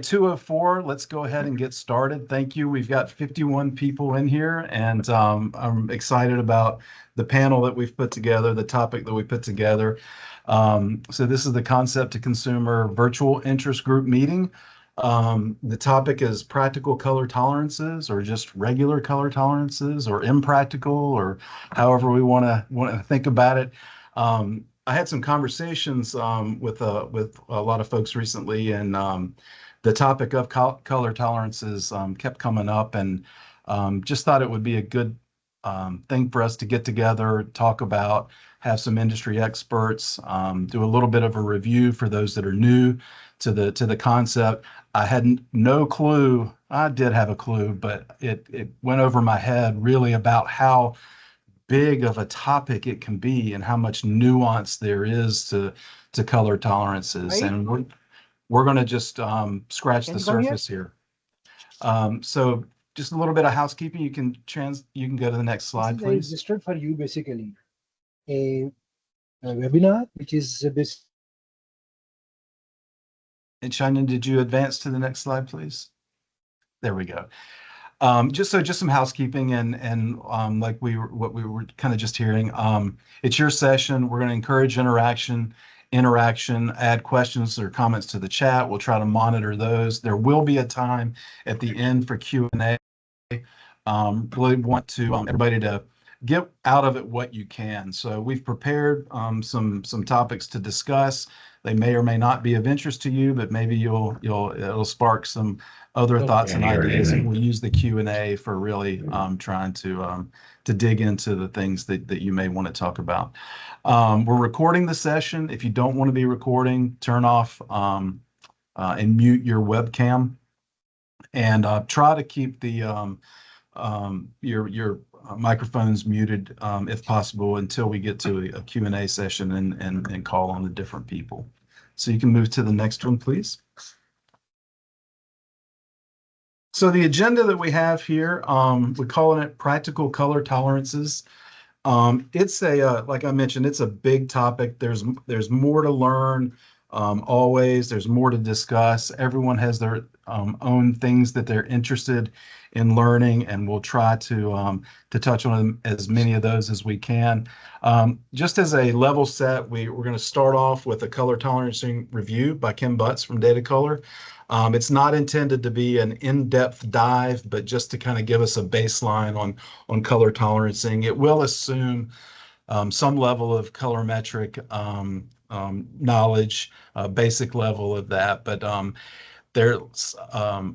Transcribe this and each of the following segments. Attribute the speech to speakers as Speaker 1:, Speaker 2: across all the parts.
Speaker 1: 2:04. Let's go ahead and get started. Thank you. We've got 51 people in here, and I'm excited about the panel that we've put together, the topic that we put together. So this is the Concept to Consumer Virtual Interest Group Meeting. The topic is practical color tolerances, or just regular color tolerances, or impractical, or however we want to think about it. I had some conversations with a lot of folks recently, and the topic of color tolerances kept coming up, and just thought it would be a good thing for us to get together, talk about, have some industry experts, do a little bit of a review for those that are new to the concept. I had no clue. I did have a clue, but it went over my head really about how big of a topic it can be and how much nuance there is to color tolerances. Right. And we're going to just scratch the surface here. So just a little bit of housekeeping. You can go to the next slide, please.
Speaker 2: I registered for you basically a webinar, which is this.
Speaker 1: And SheLyn, did you advance to the next slide, please? There we go. Just some housekeeping, and like what we were kind of just hearing. It's your session. We're going to encourage interaction, add questions or comments to the chat. We'll try to monitor those. There will be a time at the end for Q&A. Really want to everybody to get out of it what you can. So we've prepared some topics to discuss. They may or may not be of interest to you, but maybe it'll spark some other thoughts and ideas. And we'll use the Q&A for really trying to dig into the things that you may want to talk about. We're recording the session. If you don't want to be recording, turn off and mute your webcam, and try to keep the your microphones muted if possible until we get to a Q&A session and call on the different people. So you can move to the next one, please. So the agenda that we have here, we're calling it Practical Color Tolerances. It's like I mentioned, it's a big topic. There's more to learn. Always, there's more to discuss. Everyone has their own things that they're interested in learning, and we'll try to touch on as many of those as we can. Just as a level set, we're going to start off with a color tolerancing review by Kim Butts from Datacolor. It's not intended to be an in-depth dive, but just to kind of give us a baseline on color tolerancing. It will assume some level of colorimetric knowledge, basic level of that, but there's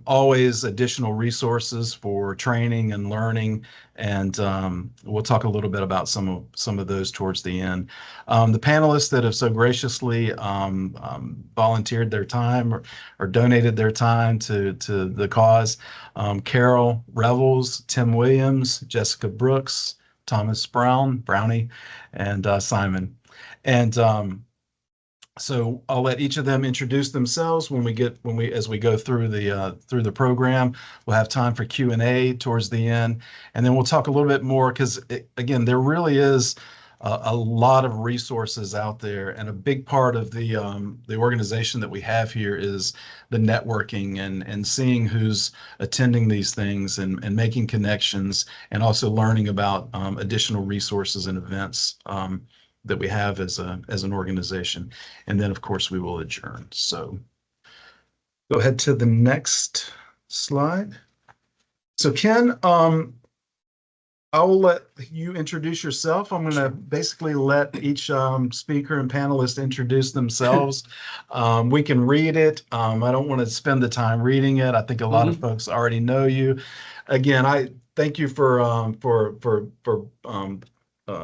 Speaker 1: always additional resources for training and learning, and we'll talk a little bit about some of those towards the end. The panelists that have so graciously volunteered their time or donated their time to the cause: Carol Revels, Tim Williams, Jessica Brooks, Thomas Brownie, and Simon. And so I'll let each of them introduce themselves as we go through the program. We'll have time for Q&A towards the end, and then we'll talk a little bit more, because again, there really is a lot of resources out there, and a big part of the organization that we have here is the networking and seeing who's attending these things and making connections, and also learning about additional resources and events that we have as an organization. And then of course we will adjourn. So go ahead to the next slide. So Ken, I will let you introduce yourself. I'm going to basically let each speaker and panelist introduce themselves. We can read it. I don't want to spend the time reading it. I think a lot of folks already know you. Again, I thank you for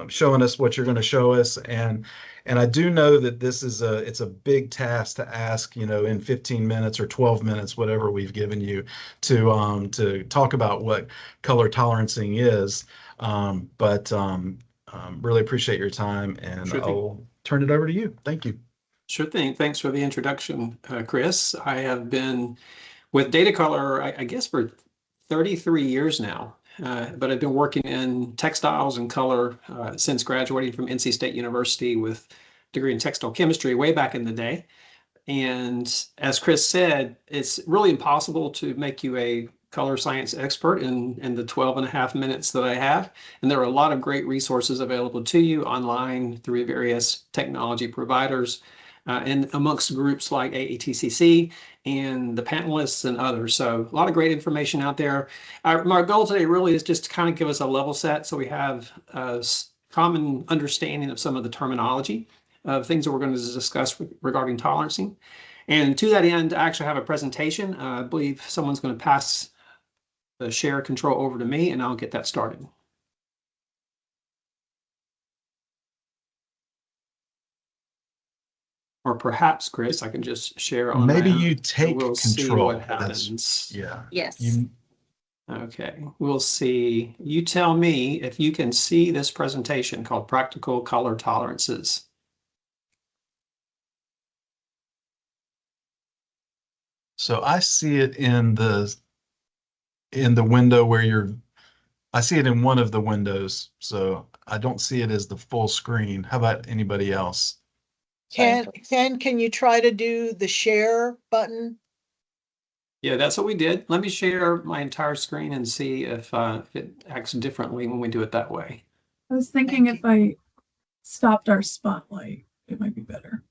Speaker 1: showing us what you're going to show us, and I do know that this is it's a big task to ask, in 15 minutes or 12 minutes, whatever we've given you, to talk about what color tolerancing is. But really appreciate your time, and I'll turn it over to you. Thank you.
Speaker 3: Sure thing. Thanks for the introduction, Chris. I have been with Datacolor, I guess, for 33 years now. But I've been working in textiles and color since graduating from NC State University with a degree in textile chemistry way back in the day. And as Chris said, it's really impossible to make you a color science expert in the 12 and a half minutes that I have. And there are a lot of great resources available to you online through various technology providers and amongst groups like AATCC and the panelists and others. So a lot of great information out there. My goal today really is just to kind of give us a level set so we have a common understanding of some of the terminology of things that we're going to discuss regarding tolerancing. And to that end, I actually have a presentation. I believe someone's going to pass the share control over to me, and I'll get that started. Or perhaps, Chris, I can just share on
Speaker 1: Maybe
Speaker 3: my own,
Speaker 1: you
Speaker 3: so
Speaker 1: take
Speaker 3: we'll see
Speaker 1: control.
Speaker 3: what happens.
Speaker 1: Yeah.
Speaker 4: Yes.
Speaker 3: Okay, we'll see. You tell me if you can see this presentation called Practical Color Tolerances.
Speaker 1: So I see it in the window where I see it in one of the windows, so I don't see it as the full screen. How about anybody else?
Speaker 4: Sorry,
Speaker 5: Can you try to do the share button?
Speaker 3: Yeah, that's what we did. Let me share my entire screen and see if it acts differently when we do it that way.
Speaker 6: I was thinking if I stopped our spotlight, it might be better.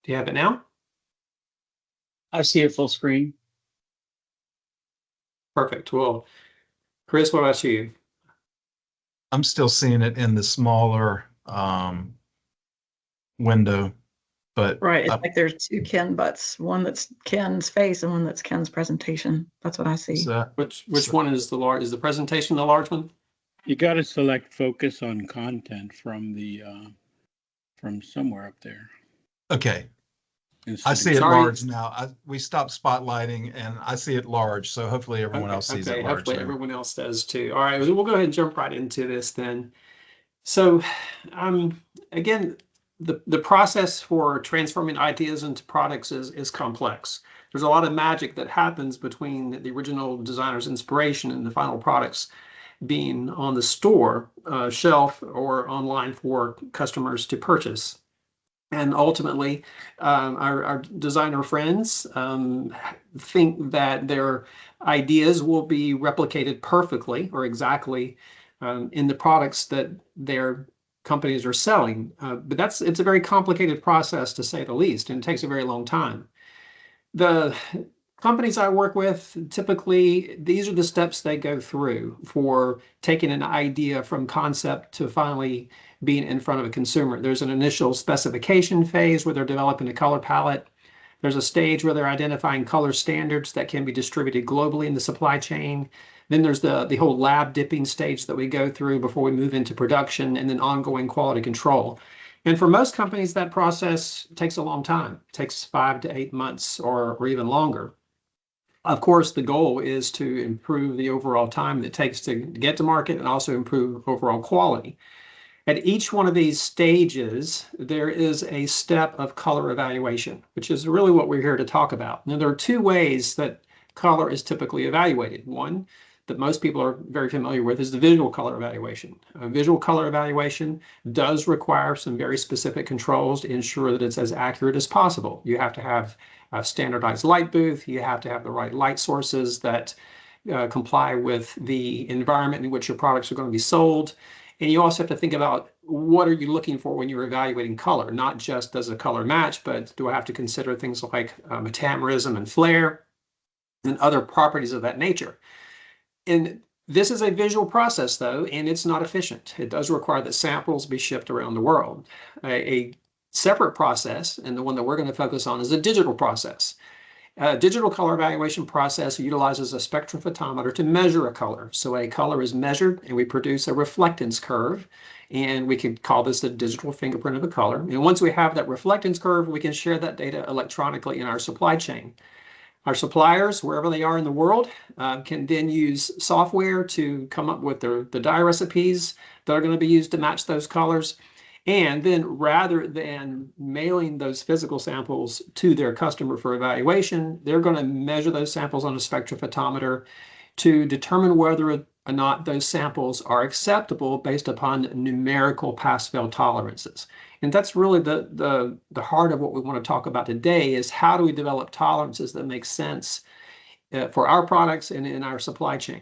Speaker 3: Do you have it now?
Speaker 7: I see it full screen.
Speaker 3: Perfect. Well, Chris, what about you?
Speaker 1: I'm still seeing it in the smaller window, but
Speaker 4: Right, it's like there's two Ken butts, one that's Ken's face and one that's Ken's presentation. That's what I see.
Speaker 1: so
Speaker 3: Which one is the large? Is the presentation the large one?
Speaker 7: You got to select focus on content from the from somewhere up there.
Speaker 1: okay. I see it
Speaker 3: Sorry.
Speaker 1: large now. We stopped spotlighting and I see it large, so hopefully everyone else sees it large.
Speaker 3: Hopefully
Speaker 1: now.
Speaker 3: everyone else does too. All right, we'll go ahead and jump right into this then. So, again, the process for transforming ideas into products is complex. There's a lot of magic that happens between the original designer's inspiration and the final products being on the store shelf or online for customers to purchase. And ultimately, our designer friends think that their ideas will be replicated perfectly or exactly in the products that their companies are selling. But it's a very complicated process, to say the least, and it takes a very long time. The companies I work with, typically, these are the steps they go through for taking an idea from concept to finally being in front of a consumer. There's an initial specification phase where they're developing a color palette. There's a stage where they're identifying color standards that can be distributed globally in the supply chain. Then there's the whole lab dipping stage that we go through before we move into production, and then ongoing quality control. And for most companies, that process takes a long time. It takes 5 to 8 months or even longer. Of course, the goal is to improve the overall time that it takes to get to market and also improve overall quality. At each one of these stages, there is a step of color evaluation, which is really what we're here to talk about. Now, there are two ways that color is typically evaluated. One that most people are very familiar with is the visual color evaluation. Visual color evaluation does require some very specific controls to ensure that it's as accurate as possible. You have to have a standardized light booth. You have to have the right light sources that comply with the environment in which your products are going to be sold. And you also have to think about what are you looking for when you're evaluating color, not just does a color match, but do I have to consider things like metamerism and flare and other properties of that nature. And this is a visual process, though, and it's not efficient. It does require that samples be shipped around the world. A separate process, and the one that we're going to focus on, is a digital process. A digital color evaluation process utilizes a spectrophotometer to measure a color. So a color is measured and we produce a reflectance curve, and we can call this the digital fingerprint of a color. And once we have that reflectance curve, we can share that data electronically in our supply chain. Our suppliers, wherever they are in the world, can then use software to come up with the dye recipes that are going to be used to match those colors. And then rather than mailing those physical samples to their customer for evaluation, they're going to measure those samples on a spectrophotometer to determine whether or not those samples are acceptable based upon numerical pass-fail tolerances. And that's really the heart of what we want to talk about today, is how do we develop tolerances that make sense for our products and in our supply chain.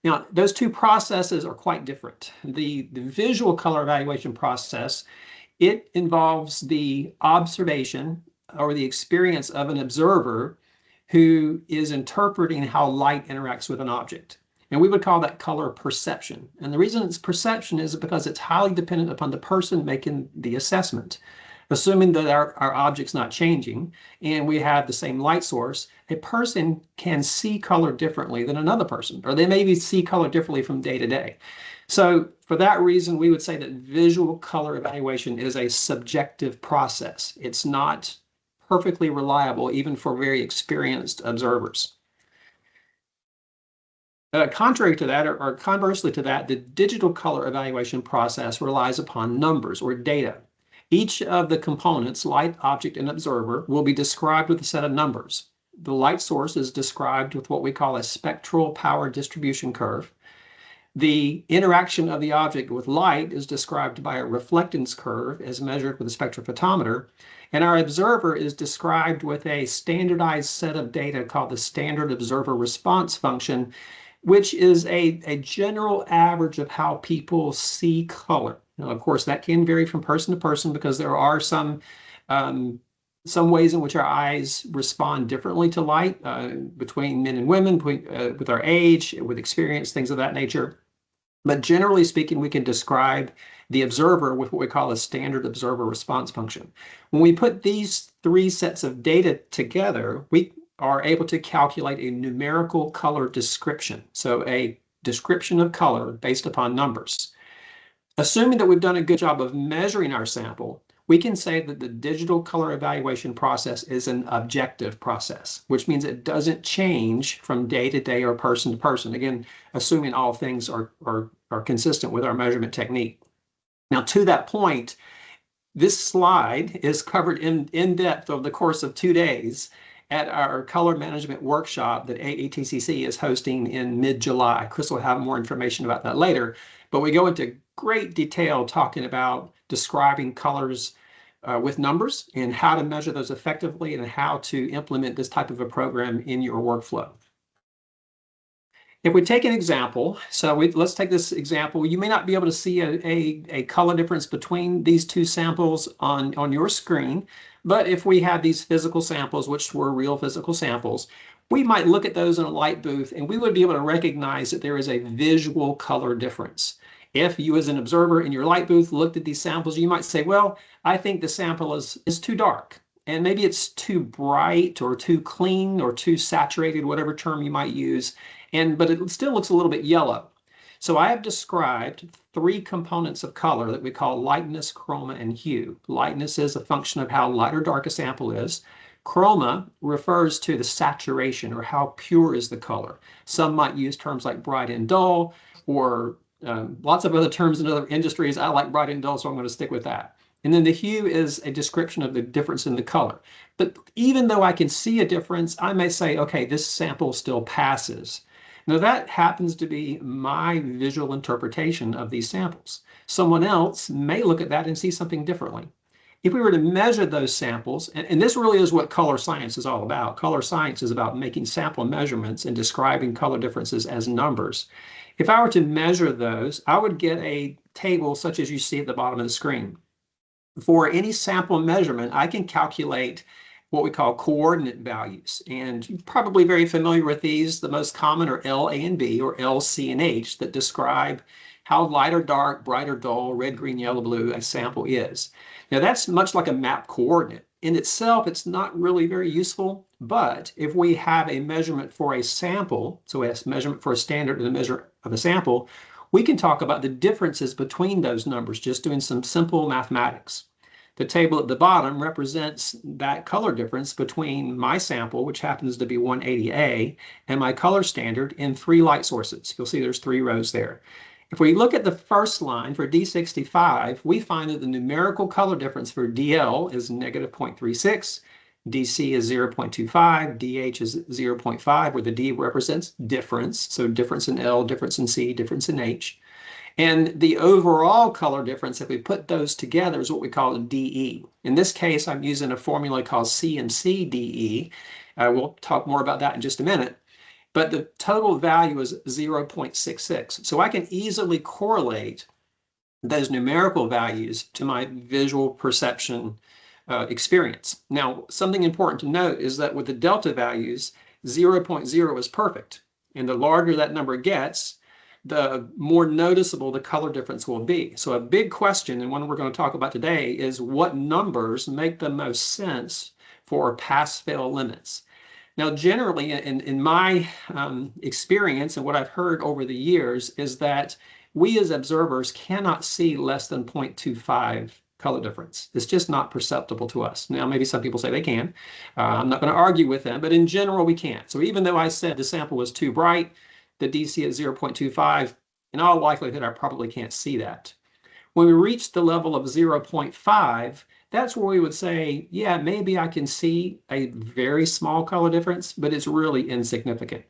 Speaker 3: Now, those two processes are quite different. The visual color evaluation process, it involves the observation or the experience of an observer who is interpreting how light interacts with an object. And we would call that color perception. And the reason it's perception is because it's highly dependent upon the person making the assessment. Assuming that our object's not changing and we have the same light source, a person can see color differently than another person, or they maybe see color differently from day to day. So for that reason, we would say that visual color evaluation is a subjective process. It's not perfectly reliable, even for very experienced observers. Contrary to that, or conversely to that, the digital color evaluation process relies upon numbers or data. Each of the components, light, object, and observer, will be described with a set of numbers. The light source is described with what we call a spectral power distribution curve. The interaction of the object with light is described by a reflectance curve as measured with a spectrophotometer. And our observer is described with a standardized set of data called the standard observer response function, which is a general average of how people see color. Now, of course, that can vary from person to person because there are some ways in which our eyes respond differently to light between men and women, with our age, with experience, things of that nature. But generally speaking, we can describe the observer with what we call a standard observer response function. When we put these three sets of data together, we are able to calculate a numerical color description. So a description of color based upon numbers. Assuming that we've done a good job of measuring our sample, we can say that the digital color evaluation process is an objective process, which means it doesn't change from day to day or person to person. Again, assuming all things are consistent with our measurement technique. Now, to that point, this slide is covered in depth over the course of 2 days at our color management workshop that AATCC is hosting in mid-July. Chris will have more information about that later, but we go into great detail talking about describing colors with numbers and how to measure those effectively and how to implement this type of a program in your workflow. If we take an example, let's take this example. You may not be able to see a color difference between these two samples on your screen, but if we had these physical samples, which were real physical samples, we might look at those in a light booth and we would be able to recognize that there is a visual color difference. If you as an observer in your light booth looked at these samples, you might say, well, I think the sample is too dark. And maybe it's too bright or too clean or too saturated, whatever term you might use. But it still looks a little bit yellow. So I have described 3 components of color that we call lightness, chroma, and hue. Lightness is a function of how light or dark a sample is. Chroma refers to the saturation or how pure is the color. Some might use terms like bright and dull, or lots of other terms in other industries. I like bright and dull, so I'm going to stick with that. And then the hue is a description of the difference in the color. But even though I can see a difference, I may say, okay, this sample still passes. Now that happens to be my visual interpretation of these samples. Someone else may look at that and see something differently. If we were to measure those samples, and this really is what color science is all about. Color science is about making sample measurements and describing color differences as numbers. If I were to measure those, I would get a table such as you see at the bottom of the screen. For any sample measurement, I can calculate what we call coordinate values. And you're probably very familiar with these. The most common are L, A, and B, or L, C, and H, that describe how light or dark, bright or dull, red, green, yellow, blue a sample is. Now that's much like a map coordinate. In itself, it's not really very useful, but if we have a measurement for a sample, so a measurement for a standard and a measure of a sample, we can talk about the differences between those numbers just doing some simple mathematics. The table at the bottom represents that color difference between my sample, which happens to be 180A, and my color standard in 3 light sources. You'll see there's 3 rows there. If we look at the first line for D65, we find that the numerical color difference for DL is -0.36, DC is 0.25, DH is 0.5, where the D represents difference. So difference in L, difference in C, difference in H. And the overall color difference, if we put those together, is what we call a DE. In this case, I'm using a formula called CMC DE. We'll talk more about that in just a minute. But the total value is 0.66. So I can easily correlate those numerical values to my visual perception experience. Now, something important to note is that with the delta values, 0.0 is perfect. And the larger that number gets, the more noticeable the color difference will be. So a big question, and one we're going to talk about today, is what numbers make the most sense for pass-fail limits. Now, generally, in my experience and what I've heard over the years is that we as observers cannot see less than 0.25 color difference. It's just not perceptible to us. Now, maybe some people say they can. I'm not going to argue with them, but in general, we can't. So even though I said the sample was too bright, the DC is 0.25, in all likelihood, I probably can't see that. When we reach the level of 0.5, that's where we would say, yeah, maybe I can see a very small color difference, but it's really insignificant.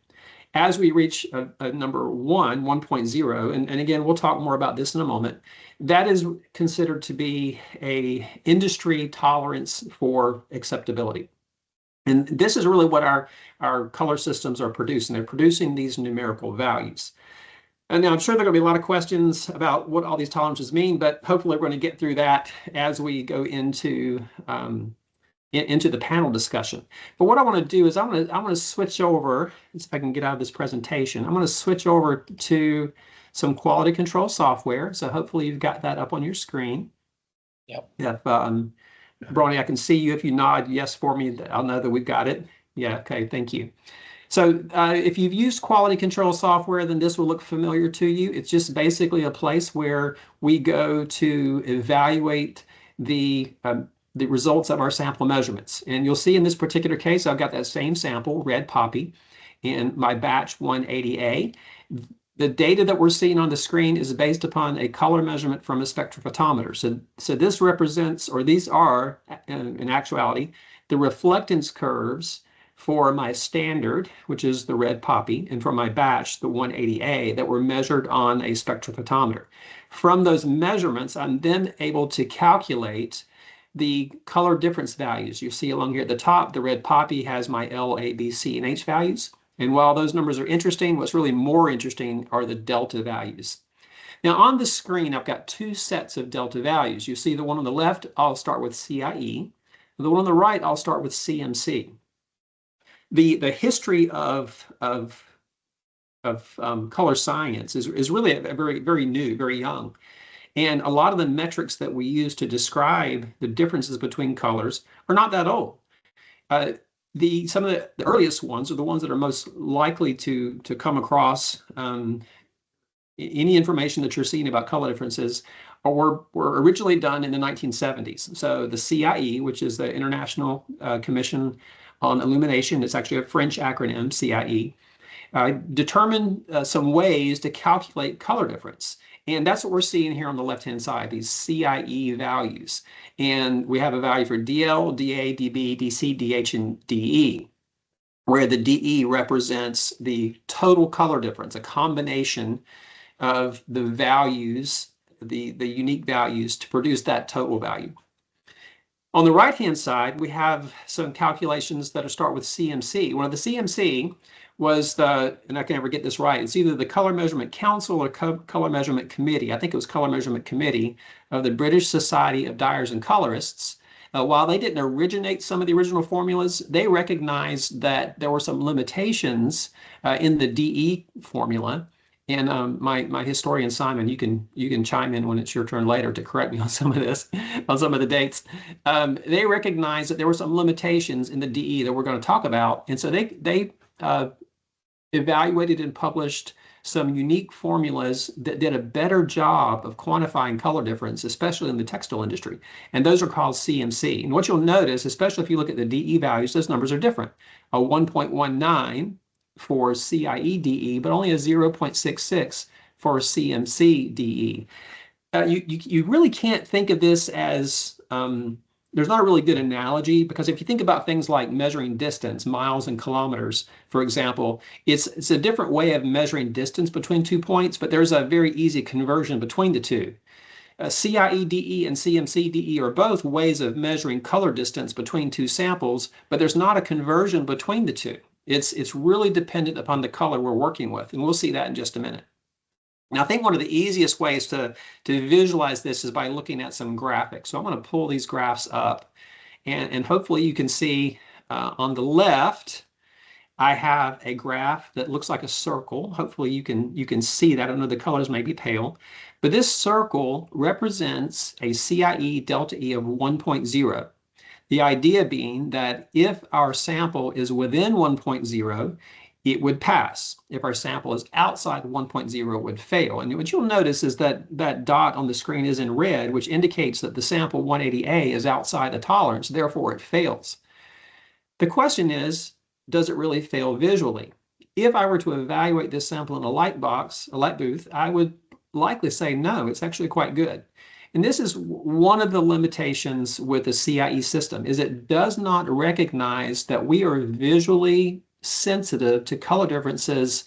Speaker 3: As we reach a number 1.0, and again, we'll talk more about this in a moment, that is considered to be a industry tolerance for acceptability. And this is really what our color systems are producing. They're producing these numerical values. And now I'm sure there are going to be a lot of questions about what all these tolerances mean, but hopefully we're going to get through that as we go into the panel discussion. But what I want to do is I'm going to switch over, if I can get out of this presentation, I'm going to switch over to some quality control software. So hopefully you've got that up on your screen.
Speaker 8: Yep.
Speaker 3: Yeah. Bronny, I can see you. If you nod yes for me, I'll know that we've got it. Yeah, okay, thank you. So if you've used quality control software, then this will look familiar to you. It's just basically a place where we go to evaluate the results of our sample measurements. And you'll see in this particular case, I've got that same sample, red poppy, in my batch 180A. The data that we're seeing on the screen is based upon a color measurement from a spectrophotometer. So this represents, or these are, in actuality, the reflectance curves for my standard, which is the red poppy, and for my batch, the 180A, that were measured on a spectrophotometer. From those measurements, I'm then able to calculate the color difference values. You see along here at the top, the red poppy has my L, A, B, C, and H values. And while those numbers are interesting, what's really more interesting are the delta values. Now on the screen, I've got two sets of delta values. You see the one on the left, I'll start with CIE. The one on the right, I'll start with CMC. The history of color science is really very, very new, very young. And a lot of the metrics that we use to describe the differences between colors are not that old. Some of the earliest ones are the ones that are most likely to come across any information that you're seeing about color differences were originally done in the 1970s. So the CIE, which is the International Commission on Illumination, it's actually a French acronym, CIE, determined some ways to calculate color difference. And that's what we're seeing here on the left-hand side, these CIE values. And we have a value for DL, DA, DB, DC, DH, and DE, where the DE represents the total color difference, a combination of the values, the unique values to produce that total value. On the right-hand side, we have some calculations that start with CMC. One of the CMC was and I can never get this right, it's either the Color Measurement Council or Color Measurement Committee. I think it was Color Measurement Committee of the British Society of Dyers and Colorists. While they didn't originate some of the original formulas, they recognized that there were some limitations in the DE formula. And my historian Simon, you can chime in when it's your turn later to correct me on some of this, on some of the dates. They recognized that there were some limitations in the DE that we're going to talk about, and so they evaluated and published some unique formulas that did a better job of quantifying color difference, especially in the textile industry. And those are called CMC. And what you'll notice, especially if you look at the DE values, those numbers are different. A 1.19 for CIE DE, but only a 0.66 for CMC DE. You really can't think of this as there's not a really good analogy, because if you think about things like measuring distance, miles and kilometers, for example, it's a different way of measuring distance between 2 points, but there's a very easy conversion between the two. CIEDE and CMCDE are both ways of measuring color distance between two samples, but there's not a conversion between the two. It's really dependent upon the color we're working with, and we'll see that in just a minute. Now, I think one of the easiest ways to visualize this is by looking at some graphics. So I'm going to pull these graphs up, and hopefully you can see on the left, I have a graph that looks like a circle. Hopefully you can see that. I know the colors may be pale, but this circle represents a CIE delta E of 1.0. The idea being that if our sample is within 1.0, it would pass. If our sample is outside 1.0, it would fail. And what you'll notice is that that dot on the screen is in red, which indicates that the sample 180A is outside the tolerance, therefore it fails. The question is, does it really fail visually? If I were to evaluate this sample in a light box, a light booth, I would likely say no, it's actually quite good. And this is one of the limitations with the CIE system, is it does not recognize that we are visually sensitive to color differences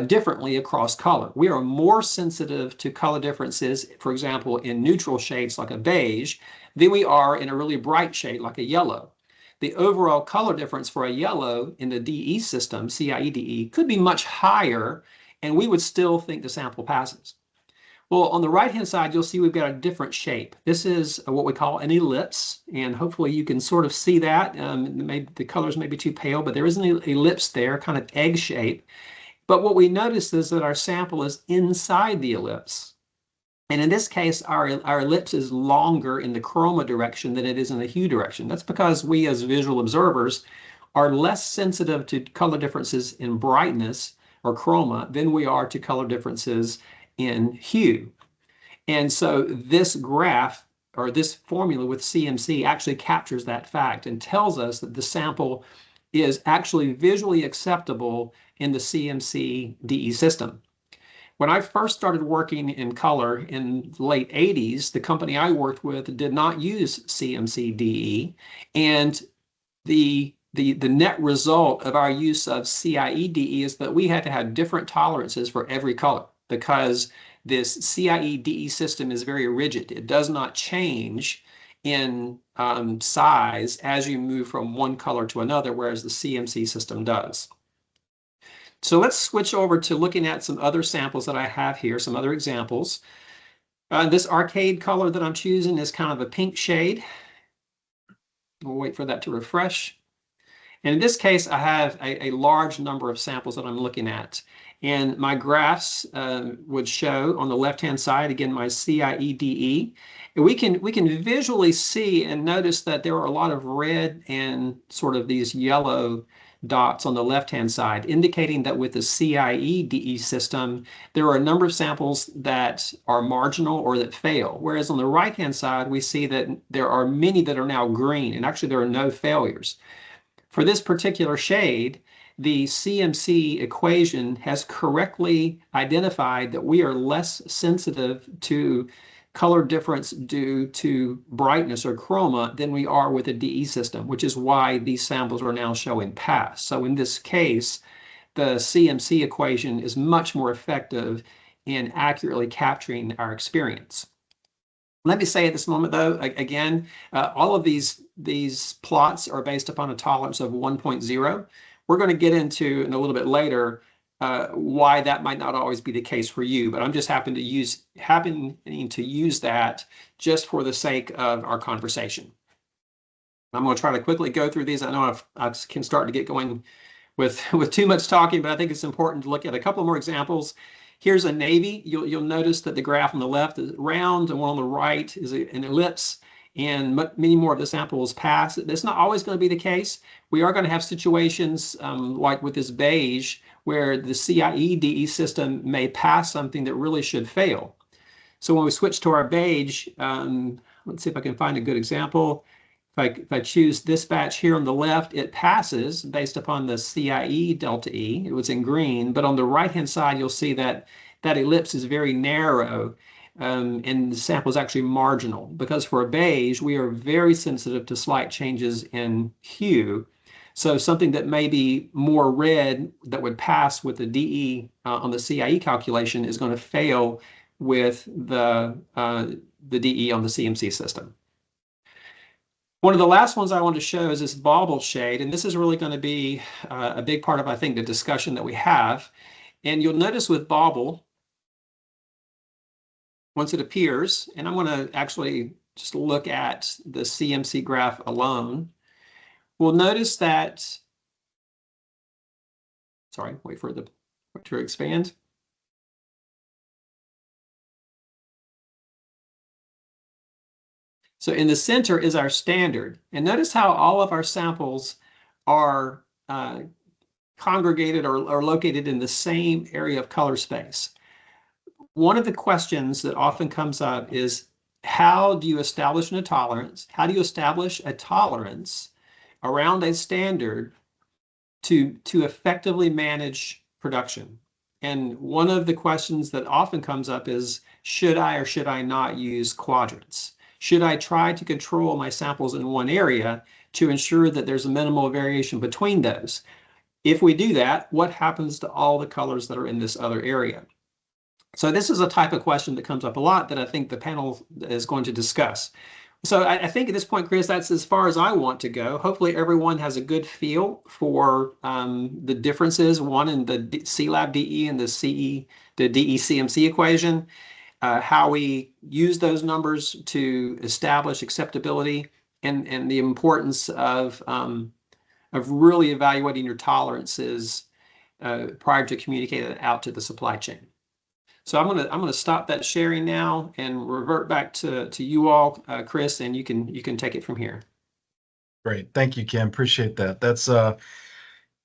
Speaker 3: differently across color. We are more sensitive to color differences, for example, in neutral shades like a beige, than we are in a really bright shade like a yellow. The overall color difference for a yellow in the DE system, CIE-DE, could be much higher, and we would still think the sample passes. Well, on the right-hand side, you'll see we've got a different shape. This is what we call an ellipse, and hopefully you can sort of see that. Maybe the colors may be too pale, but there is an ellipse there, kind of egg shape. But what we notice is that our sample is inside the ellipse. And in this case, our ellipse is longer in the chroma direction than it is in the hue direction. That's because we as visual observers are less sensitive to color differences in brightness or chroma than we are to color differences in hue. And so this graph, or this formula with CMC, actually captures that fact and tells us that the sample is actually visually acceptable in the CMC DE system. When I first started working in color in the late 80s, the company I worked with did not use CMC DE, and the net result of our use of CIE DE is that we had to have different tolerances for every color, because this CIE DE system is very rigid. It does not change in size as you move from one color to another, whereas the CMC system does. So let's switch over to looking at some other samples that I have here, some other examples. This arcade color that I'm choosing is kind of a pink shade. We'll wait for that to refresh. And in this case, I have a large number of samples that I'm looking at. And my graphs would show on the left-hand side, again, my CIE-DE. And we can visually see and notice that there are a lot of red and sort of these yellow dots on the left-hand side, indicating that with the CIE-DE system, there are a number of samples that are marginal or that fail. Whereas on the right-hand side, we see that there are many that are now green, and actually there are no failures. For this particular shade, the CMC equation has correctly identified that we are less sensitive to color difference due to brightness or chroma than we are with a DE system, which is why these samples are now showing pass. So in this case, the CMC equation is much more effective in accurately capturing our experience. Let me say at this moment, though, again, all of these plots are based upon a tolerance of 1.0. We're going to get into in a little bit later why that might not always be the case for you, but I'm just happening to use that just for the sake of our conversation. I'm going to try to quickly go through these. I know I can start to get going with too much talking, but I think it's important to look at a couple more examples. Here's a navy. You'll notice that the graph on the left is round and one on the right is an ellipse, and many more of the samples pass. That's not always going to be the case. We are going to have situations like with this beige where the CIE-DE system may pass something that really should fail. So when we switch to our beige, let's see if I can find a good example. If I choose this batch here on the left, it passes based upon the CIE delta E. It was in green, but on the right-hand side, you'll see that that ellipse is very narrow. and the sample is actually marginal, because for a beige, we are very sensitive to slight changes in hue. So something that may be more red that would pass with the DE on the CIE calculation is going to fail with the DE on the CMC system. One of the last ones I want to show is this bauble shade, and this is really going to be a big part of, I think, the discussion that we have. And you'll notice with bauble, once it appears, and I'm going to actually just look at the CMC graph alone, we'll notice that, sorry, wait for the to expand. So in the center is our standard. And notice how all of our samples are congregated or located in the same area of color space. One of the questions that often comes up is, how do you establish a tolerance? How do you establish a tolerance around a standard to effectively manage production? And one of the questions that often comes up is, should I or should I not use quadrants? Should I try to control my samples in one area to ensure that there's a minimal variation between those? If we do that, what happens to all the colors that are in this other area? So this is a type of question that comes up a lot that I think the panel is going to discuss. So I think at this point, Chris, that's as far as I want to go. Hopefully everyone has a good feel for the differences, one in the CLAB DE and the DE CMC equation, how we use those numbers to establish acceptability, and the importance of really evaluating your tolerances prior to communicating it out to the supply chain. So I'm gonna stop that sharing now and revert back to you all, Chris, and you can take it from here.
Speaker 1: Great, thank you, Ken. Appreciate that. That's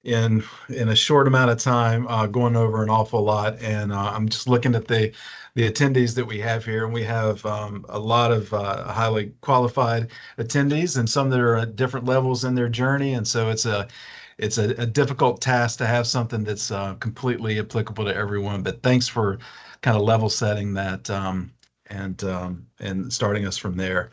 Speaker 1: in a short amount of time going over an awful lot, and I'm just looking at the attendees that we have here, and we have a lot of highly qualified attendees, and some that are at different levels in their journey, and so it's a difficult task to have something that's completely applicable to everyone. But thanks for kind of level setting that and starting us from there.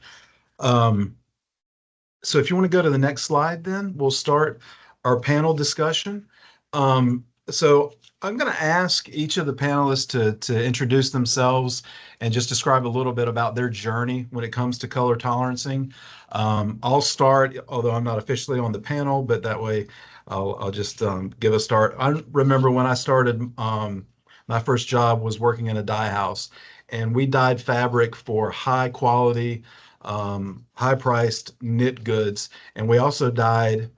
Speaker 1: So if you want to go to the next slide, then we'll start our panel discussion. So I'm going to ask each of the panelists to introduce themselves and just describe a little bit about their journey when it comes to color tolerancing. I'll start, although I'm not officially on the panel, but that way I'll just give a start. I remember when I started, my first job was working in a dye house, and we dyed fabric for high quality, high priced knit goods. And we also dyed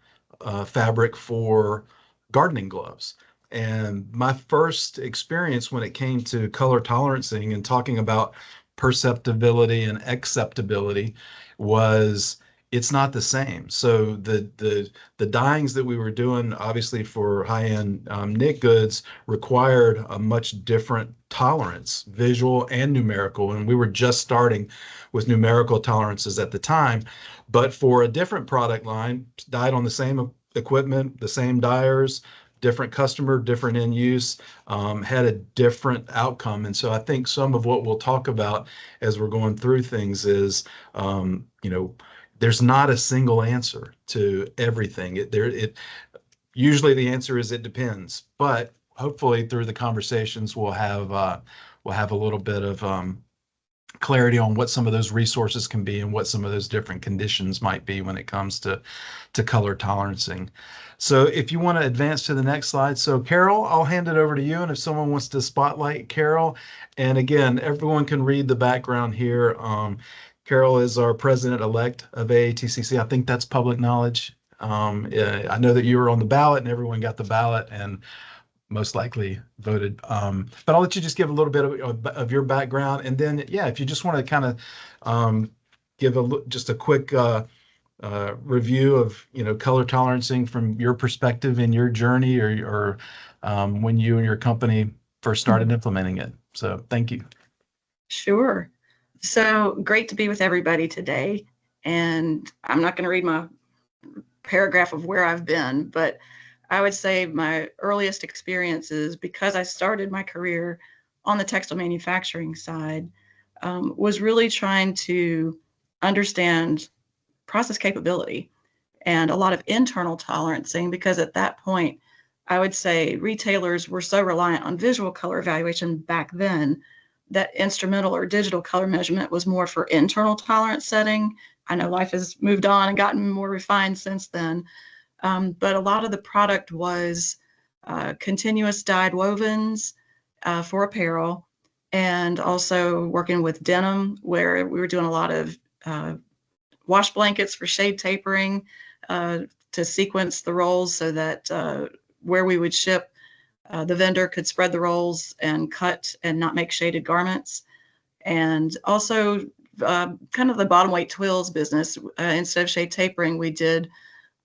Speaker 1: fabric for gardening gloves. And my first experience when it came to color tolerancing and talking about perceptibility and acceptability was, it's not the same. So the dyeings that we were doing, obviously for high-end knit goods, required a much different tolerance, visual and numerical. And we were just starting with numerical tolerances at the time. But for a different product line, dyed on the same equipment, the same dyers, different customer, different end use, had a different outcome. And so I think some of what we'll talk about as we're going through things is, there's not a single answer to everything. Usually the answer is it depends, but hopefully through the conversations we'll have a little bit of clarity on what some of those resources can be and what some of those different conditions might be when it comes to color tolerancing. So if you want to advance to the next slide. So Carol, I'll hand it over to you. And if someone wants to spotlight Carol, and again, everyone can read the background here. Carol is our president-elect of AATCC. I think that's public knowledge. I know that you were on the ballot and everyone got the ballot and most likely voted. But I'll let you just give a little bit of your background. And then, yeah, if you just want to kind of give just a quick review of, color tolerancing from your perspective in your journey or when you and your company first started implementing it. So thank you.
Speaker 4: Sure. So great to be with everybody today. And I'm not going to read my paragraph of where I've been, but I would say my earliest experiences, because I started my career on the textile manufacturing side, was really trying to understand process capability and a lot of internal tolerancing, because at that point, I would say retailers were so reliant on visual color evaluation back then that instrumental or digital color measurement was more for internal tolerance setting. I know life has moved on and gotten more refined since then, but a lot of the product was continuous dyed wovens for apparel, and also working with denim, where we were doing a lot of wash blankets for shade tapering to sequence the rolls so that where we would ship, the vendor could spread the rolls and cut and not make shaded garments. And also kind of the bottom weight twills business. Instead of shade tapering, we did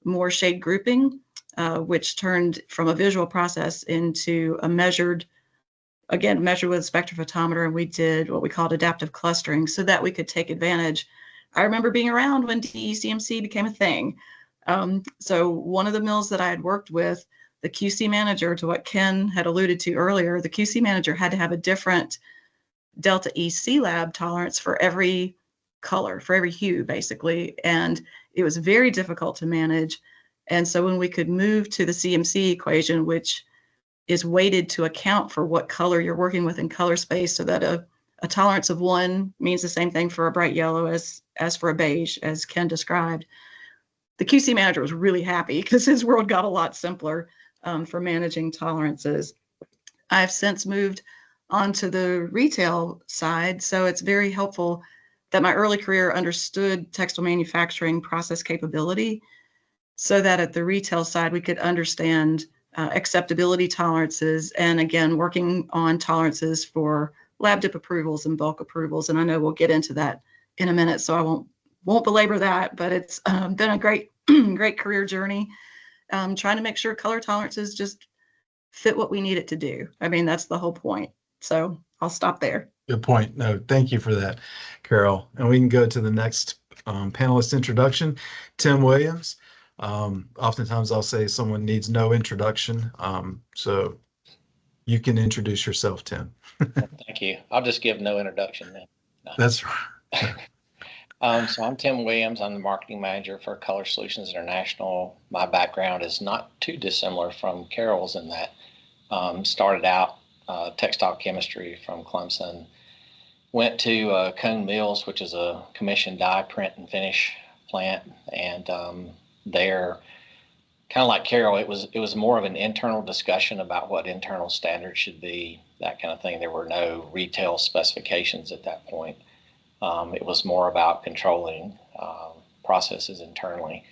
Speaker 4: more shade grouping, which turned from a visual process into a measured with a spectrophotometer. And we did what we called adaptive clustering so that we could take advantage. I remember being around when DECMC became a thing. So one of the mills that I had worked with, the QC manager, to what Ken had alluded to earlier, the QC manager had to have a different Delta E C lab tolerance for every color, for every hue, basically. And it was very difficult to manage. And so when we could move to the CMC equation, which is weighted to account for what color you're working with in color space, so that a tolerance of 1 means the same thing for a bright yellow as for a beige, as Ken described. The QC manager was really happy because his world got a lot simpler for managing tolerances. I've since moved onto the retail side, so it's very helpful that my early career understood textile manufacturing process capability, so that at the retail side we could understand acceptability tolerances, and again, working on tolerances for lab dip approvals and bulk approvals. And I know we'll get into that in a minute, so I won't belabor that, but it's been a great career journey, trying to make sure color tolerances just fit what we need it to do. I mean, that's the whole point. So I'll stop there.
Speaker 1: Good point. No, thank you for that, Carol. And we can go to the next panelist introduction, Tim Williams. Oftentimes I'll say someone needs no introduction. So you can introduce yourself, Tim.
Speaker 8: Thank you. I'll just give no introduction then. No.
Speaker 1: That's right.
Speaker 8: So I'm Tim Williams. I'm the marketing manager for Color Solutions International. My background is not too dissimilar from Carol's in that started out textile chemistry from Clemson, went to Cone Mills, which is a commissioned dye, print, and finish plant, and there, kind of like Carol, it was more of an internal discussion about what internal standards should be, that kind of thing. There were no retail specifications at that point. It was more about controlling processes internally.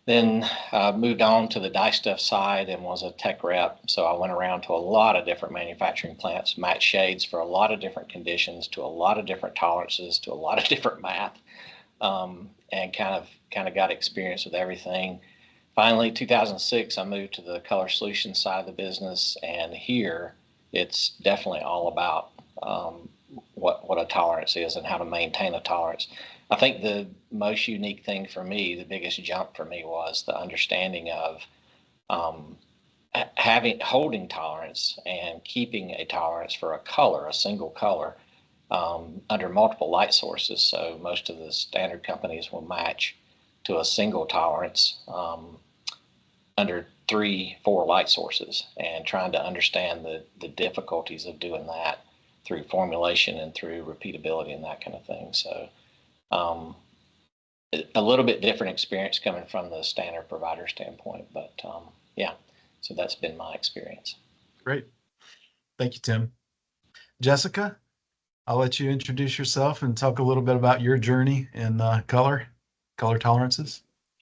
Speaker 8: Then moved on to the dye stuff side and was a tech rep. So I went around to a lot of different manufacturing plants, matched shades for a lot of different conditions, to a lot of different tolerances, to a lot of different math, and kind of got experience with everything. Finally, 2006, I moved to the Color Solutions side of the business, and here it's definitely all about what a tolerance is and how to maintain a tolerance. I think the most unique thing for me, the biggest jump for me, was the understanding of holding tolerance and keeping a tolerance for a color, a single color, under multiple light sources. So most of the standard companies will match to a single tolerance under 3-4 light sources, and trying to understand the difficulties of doing that through formulation and through repeatability and that kind of thing. So a little bit different experience coming from the standard provider standpoint, but yeah, so that's been my experience.
Speaker 1: Great. Thank you, Tim. Jessica, I'll let you introduce yourself and talk a little bit about your journey in color tolerances.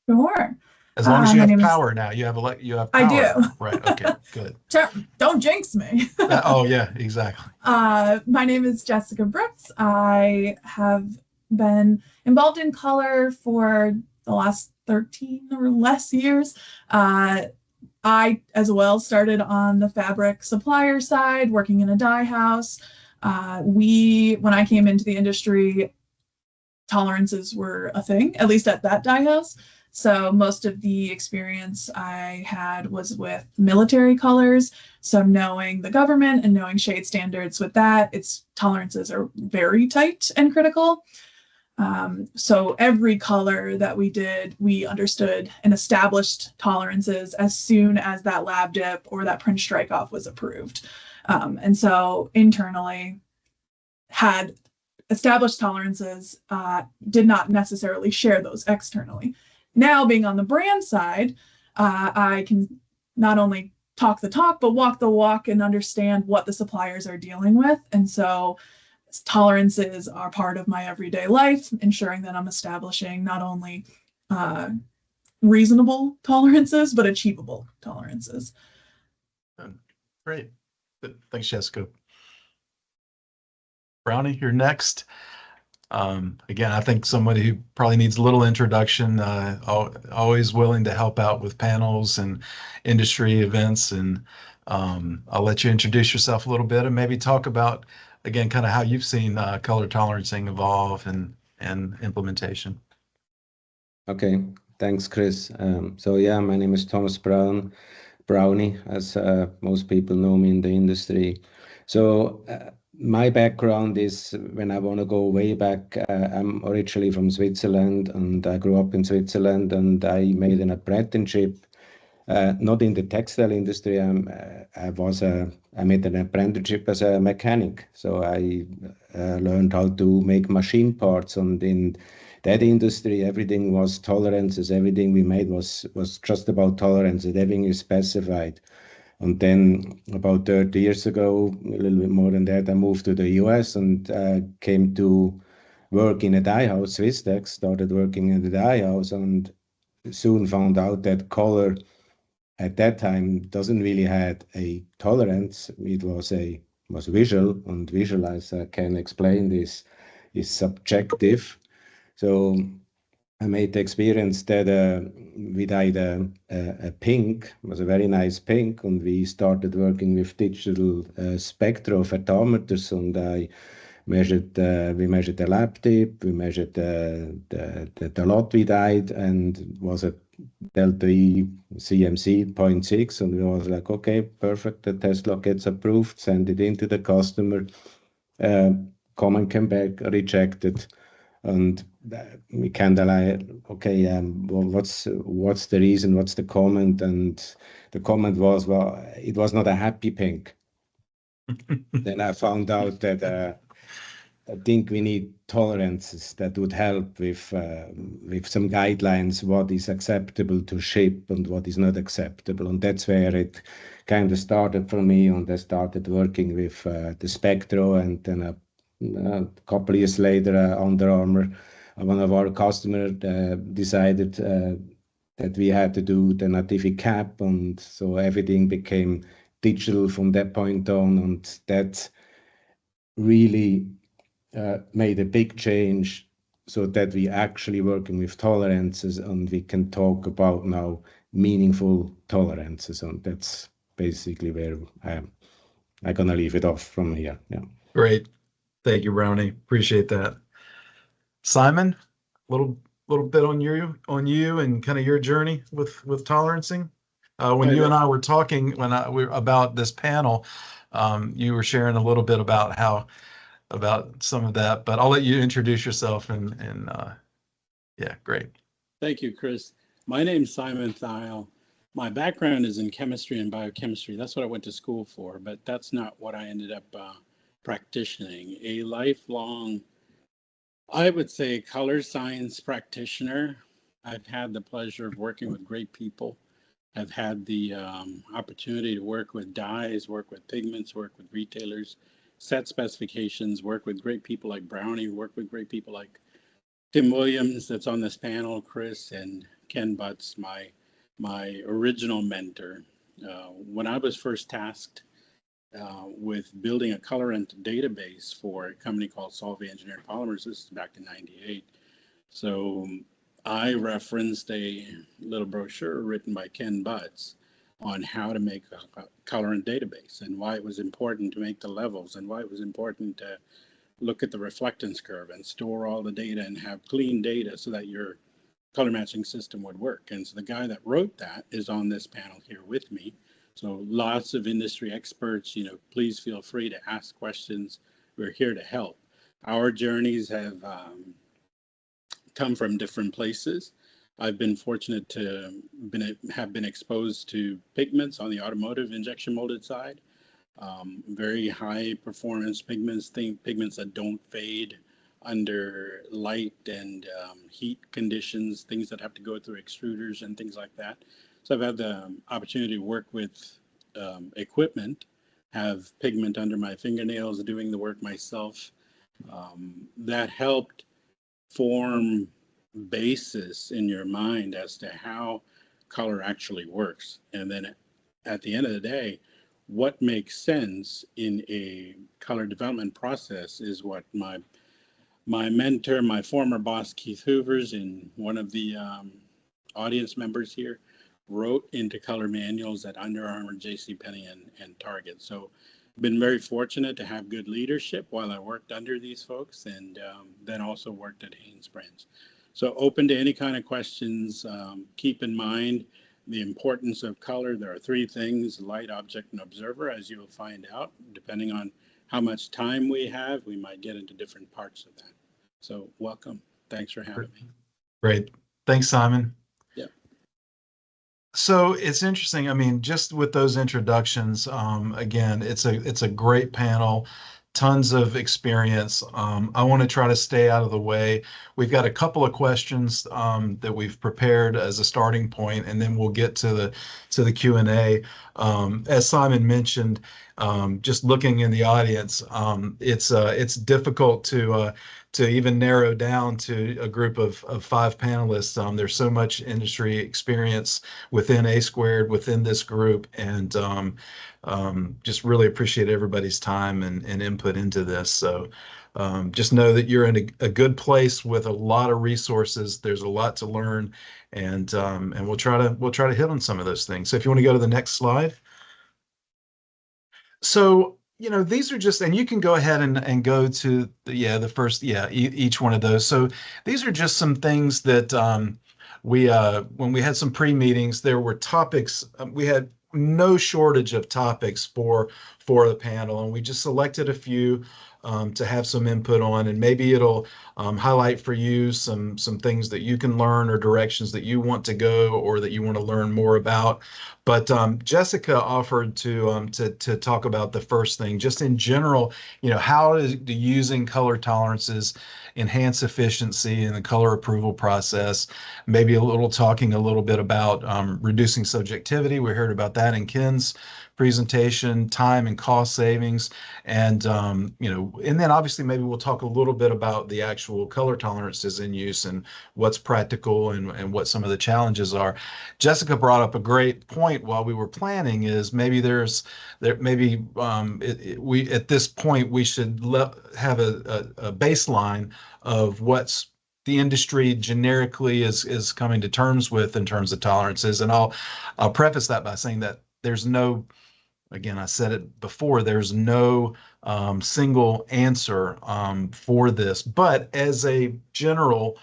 Speaker 6: Sure.
Speaker 1: As long as you have power now, you have power.
Speaker 6: I do.
Speaker 1: Right. Okay. Good.
Speaker 6: Don't jinx me.
Speaker 1: Oh yeah, exactly.
Speaker 6: My name is Jessica Brooks. I have been involved in color for the last 13 or less years. I as well started on the fabric supplier side, working in a dye house. When I came into the industry, tolerances were a thing, at least at that dye house. So most of the experience I had was with military colors. So knowing the government and knowing shade standards with that, its tolerances are very tight and critical. So every color that we did, we understood and established tolerances as soon as that lab dip or that print strike off was approved. And so internally had established tolerances, did not necessarily share those externally. Now being on the brand side, I can not only talk the talk, but walk the walk and understand what the suppliers are dealing with. And so tolerances are part of my everyday life, ensuring that I'm establishing not only reasonable tolerances, but achievable tolerances.
Speaker 1: Great. Thanks, Jessica. Brownie, you're next. Again, I think somebody who probably needs a little introduction, always willing to help out with panels and industry events. And I'll let you introduce yourself a little bit and maybe talk about, again, kind of how you've seen color tolerancing evolve and implementation.
Speaker 9: Okay, thanks, Chris. So yeah, my name is Thomas Brownie, as most people know me in the industry. So my background is, when I want to go way back, I'm originally from Switzerland, and I grew up in Switzerland, and I made an apprenticeship, not in the textile industry. I made an apprenticeship as a mechanic. So I learned how to make machine parts, and in that industry, everything was tolerances. Everything we made was just about tolerances. Everything is specified. And then about 30 years ago, a little bit more than that, I moved to the US and came to work in a dye house, Swisstex, started working in the dye house, and soon found out that color at that time doesn't really had a tolerance. It was visual, and visual, as I can explain this, is subjective. So I made the experience that we dyed a pink, it was a very nice pink, and we started working with digital spectrophotometers, and we measured the lab dip, we measured the lot we dyed, and it was a Delta E CMC 0.6, and we was like, okay, perfect, the test log gets approved, send it into the customer, comment came back, rejected. And we kind of like, okay, well, what's the reason? What's the comment? And the comment was, well, it was not a happy pink. Then I found out that I think we need tolerances that would help with some guidelines, what is acceptable to ship and what is not acceptable. And that's where it kind of started for me. And I started working with the Spectro, and then a couple of years later, Under Armour, one of our customers, decided that we had to do the Nativi cap, and so everything became digital from that point on, and that really made a big change, so that we actually working with tolerances, and we can talk about now meaningful tolerances, and that's basically where I'm gonna leave it off from here. Yeah.
Speaker 1: Great. Thank you, Brownie. Appreciate that. Simon, a little bit on you and kind of your journey with tolerancing. When you and I were talking about this panel, you were sharing a little bit about some of that, but I'll let you introduce yourself and yeah, great.
Speaker 7: Thank you, Chris. My name's Simon Thiel. My background is in chemistry and biochemistry. That's what I went to school for, but that's not what I ended up practicing. A lifelong, I would say, color science practitioner. I've had the pleasure of working with great people. I've had the opportunity to work with dyes, work with pigments, work with retailers, set specifications, work with great people like Brownie, work with great people like Tim Williams that's on this panel, Chris, and Ken Butts, my original mentor. When I was first tasked with building a colorant database for a company called Solvay Engineered Polymers, this is back in '98. So I referenced a little brochure written by Ken Butts on how to make a colorant database, and why it was important to make the levels, and why it was important to look at the reflectance curve and store all the data and have clean data, so that your color matching system would work. And so the guy that wrote that is on this panel here with me. So lots of industry experts, please feel free to ask questions. We're here to help. Our journeys have come from different places. I've been fortunate to have been exposed to pigments on the automotive injection molded side. Very high performance pigments, pigments that don't fade under light and heat conditions, things that have to go through extruders and things like that. So I've had the opportunity to work with equipment, have pigment under my fingernails, doing the work myself. That helped form basis in your mind as to how color actually works. And then at the end of the day, what makes sense in a color development process is what my mentor, my former boss, Keith Hoovers, and one of the audience members here, wrote into color manuals at Under Armour, JCPenney, and Target. So been very fortunate to have good leadership while I worked under these folks, and then also worked at Hanesbrands. So open to any kind of questions. Keep in mind the importance of color. There are three things: light, object, and observer, as you'll find out. Depending on how much time we have, we might get into different parts of that. So welcome. Thanks for having me.
Speaker 1: Great. Thanks, Simon.
Speaker 7: Yeah.
Speaker 1: So it's interesting. I mean, just with those introductions, again, it's a great panel. Tons of experience. I want to try to stay out of the way. We've got a couple of questions that we've prepared as a starting point, and then we'll get to the Q&A. As Simon mentioned, just looking in the audience, it's difficult to even narrow down to a group of 5 panelists. There's so much industry experience within A Squared, within this group, and just really appreciate everybody's time and input into this. So just know that you're in a good place with a lot of resources. There's a lot to learn, and we'll try to hit on some of those things. So if you want to go to the next slide. So these are just, and you can go ahead and go to the first, each one of those. So these are just some things that when we had some pre-meetings, there were topics. We had no shortage of topics for the panel, and we just selected a few to have some input on, and maybe it'll highlight for you some things that you can learn, or directions that you want to go, or that you want to learn more about. But Jessica offered to talk about the first thing, just in general, how do using color tolerances enhance efficiency in the color approval process? Maybe talking a little bit about reducing subjectivity. We heard about that in Ken's presentation, time and cost savings, and and then obviously maybe we'll talk a little bit about the actual color tolerances in use and what's practical and what some of the challenges are. Jessica brought up a great point while we were planning, is maybe we at this point we should have a baseline of what's the industry generically is coming to terms with in terms of tolerances. And I'll preface that by saying that there's no, again, I said it before, there's no single answer for this, but as a general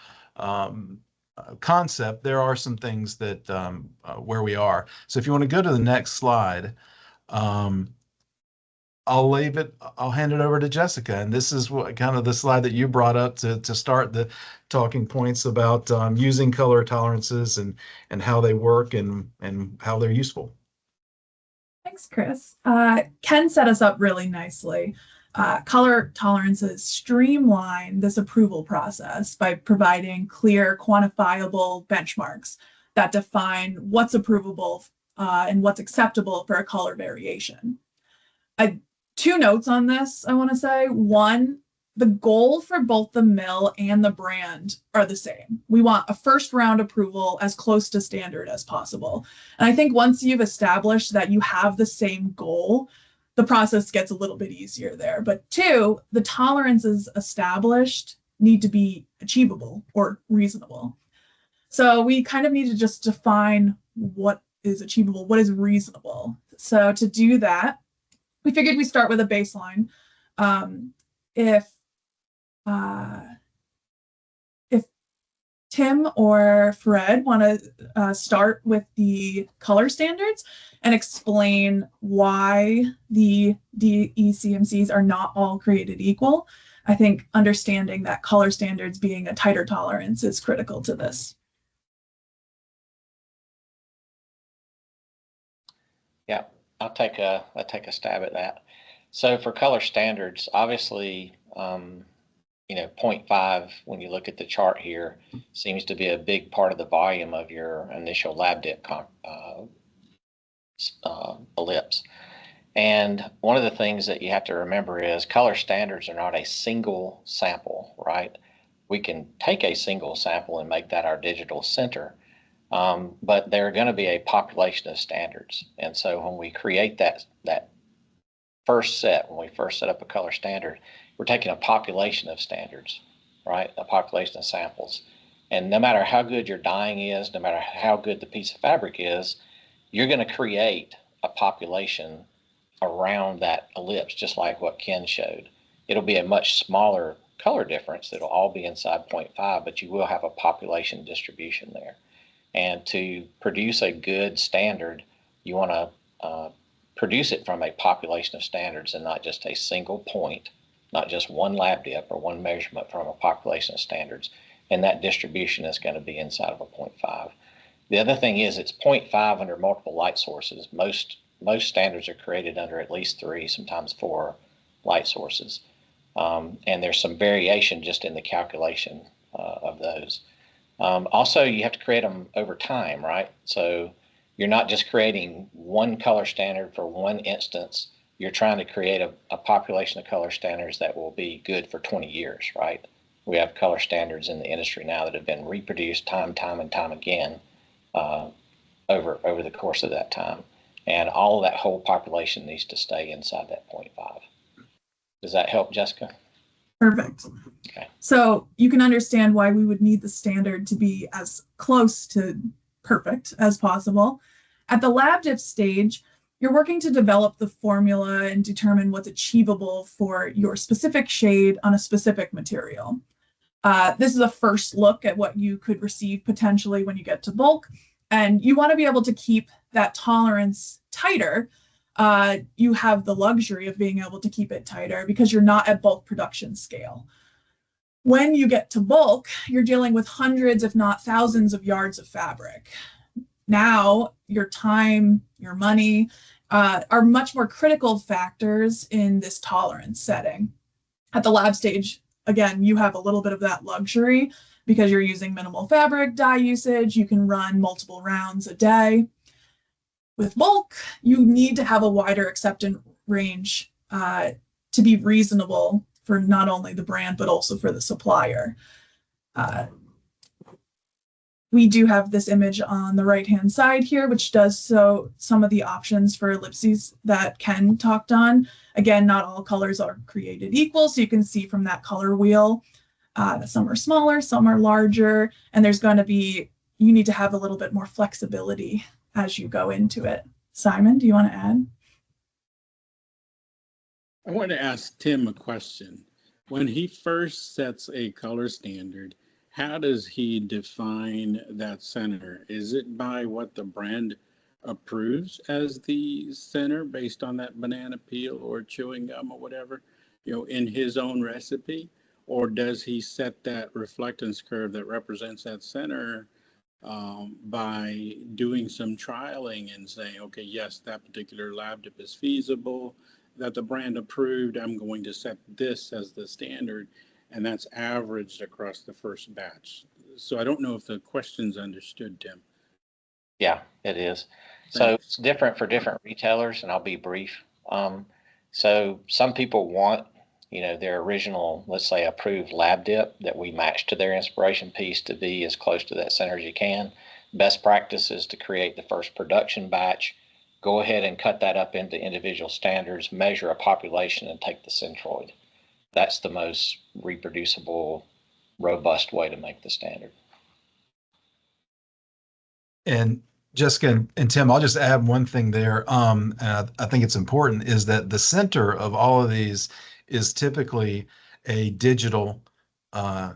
Speaker 1: concept, there are some things that where we are. So if you want to go to the next slide, I'll hand it over to Jessica. And this is what kind of the slide that you brought up to start the talking points about using color tolerances and how they work and how they're useful.
Speaker 6: Thanks, Chris. Ken set us up really nicely. Color tolerances streamline this approval process by providing clear, quantifiable benchmarks that define what's approvable and what's acceptable for a color variation. 2 notes on this, I want to say. One, the goal for both the mill and the brand are the same. We want a first round approval as close to standard as possible. And I think once you've established that you have the same goal, the process gets a little bit easier there. But 2, the tolerances established need to be achievable or reasonable. So we kind of need to just define what is achievable, what is reasonable. So to do that, we figured we start with a baseline. If Tim or Fred want to start with the color standards and explain why the DECMCs are not all created equal. I think understanding that color standards being a tighter tolerance is critical to this.
Speaker 8: Yeah, I'll take a stab at that. So for color standards, obviously, you know, 0.5, when you look at the chart here, seems to be a big part of the volume of your initial lab dip ellipse. And one of the things that you have to remember is color standards are not a single sample, right? We can take a single sample and make that our digital center, but they're going to be a population of standards. And so when we create that first set, when we first set up a color standard, we're taking a population of standards, right? A population of samples. And no matter how good your dyeing is, no matter how good the piece of fabric is, you're going to create a population around that ellipse, just like what Ken showed. It'll be a much smaller color difference. It'll all be inside 0.5, but you will have a population distribution there. And to produce a good standard, you want to produce it from a population of standards and not just a single point, not just one lab dip or one measurement, from a population of standards. And that distribution is going to be inside of a 0.5. The other thing is it's 0.5 under multiple light sources. Most standards are created under at least 3, sometimes 4 light sources. And there's some variation just in the calculation of those. Also, you have to create them over time, right? So you're not just creating one color standard for one instance. You're trying to create a population of color standards that will be good for 20 years, right? We have color standards in the industry now that have been reproduced time and time again over the course of that time. And all of that whole population needs to stay inside that 0.5. Does that help, Jessica?
Speaker 6: Perfect.
Speaker 8: Okay.
Speaker 6: So you can understand why we would need the standard to be as close to perfect as possible. At the lab dip stage, you're working to develop the formula and determine what's achievable for your specific shade on a specific material. This is a first look at what you could receive potentially when you get to bulk, and you want to be able to keep that tolerance tighter. You have the luxury of being able to keep it tighter because you're not at bulk production scale. When you get to bulk, you're dealing with hundreds, if not thousands, of yards of fabric. Now, your time, your money are much more critical factors in this tolerance setting. At the lab stage, again, you have a little bit of that luxury because you're using minimal fabric, dye usage. You can run multiple rounds a day. With bulk, you need to have a wider acceptance range to be reasonable for not only the brand, but also for the supplier. We do have this image on the right-hand side here, which does show some of the options for ellipses that Ken talked on. Again, not all colors are created equal, so you can see from that color wheel that some are smaller, some are larger, and there's going to be, you need to have a little bit more flexibility as you go into it. Simon, do you want to add?
Speaker 7: I want to ask Tim a question. When he first sets a color standard, how does he define that center? Is it by what the brand approves as the center based on that banana peel or chewing gum or whatever, you know, in his own recipe? Or does he set that reflectance curve that represents that center by doing some trialing and saying, okay, yes, that particular lab dip is feasible, that the brand approved, I'm going to set this as the standard, and that's averaged across the first batch. So I don't know if the question's understood, Tim.
Speaker 8: Yeah, it is. So it's different for different retailers, and I'll be brief. So some people want, you know, their original, let's say, approved lab dip that we match to their inspiration piece to be as close to that center as you can. Best practice is to create the first production batch, go ahead and cut that up into individual standards, measure a population, and take the centroid. That's the most reproducible, robust way to make the standard.
Speaker 1: And Jessica and Tim, I'll just add one thing there. And I think it's important is that the center of all of these is typically a digital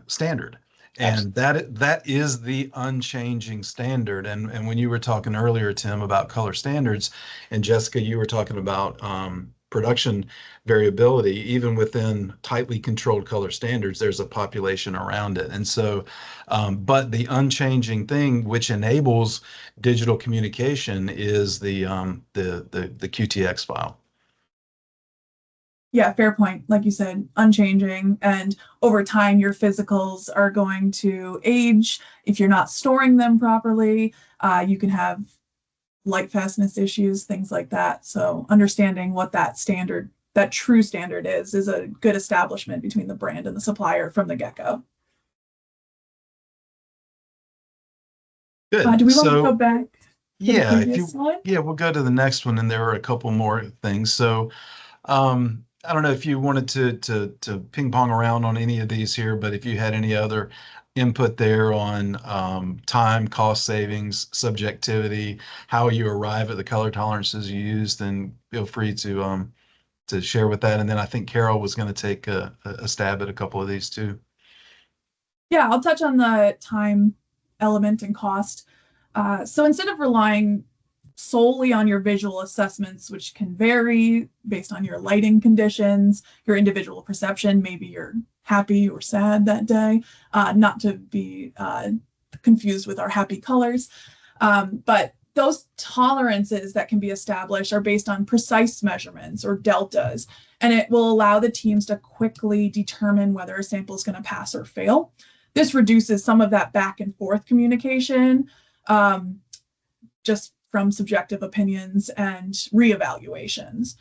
Speaker 1: standard. And that is the unchanging standard. And when you were talking earlier, Tim, about color standards, and Jessica, you were talking about production variability, even within tightly controlled color standards, there's a population around it. And so, but the unchanging thing which enables digital communication is the QTX file.
Speaker 6: Yeah, fair point. Like you said, unchanging. And over time, your physicals are going to age. If you're not storing them properly, you can have light fastness issues, things like that. So understanding what that standard, that true standard is a good establishment between the brand and the supplier from the get-go.
Speaker 1: Good.
Speaker 6: Do we want to go back?
Speaker 1: Yeah, we'll go to the next one, and there are a couple more things. So I don't know if you wanted to ping pong around on any of these here, but if you had any other input there on time, cost savings, subjectivity, how you arrive at the color tolerances you use, then feel free to share with that. And then I think Carol was going to take a stab at a couple of these too.
Speaker 6: Yeah, I'll touch on the time element and cost. So instead of relying solely on your visual assessments, which can vary based on your lighting conditions, your individual perception, maybe you're happy or sad that day, not to be confused with our happy colors. But those tolerances that can be established are based on precise measurements or deltas, and it will allow the teams to quickly determine whether a sample is going to pass or fail. This reduces some of that back and forth communication, just from subjective opinions and reevaluations.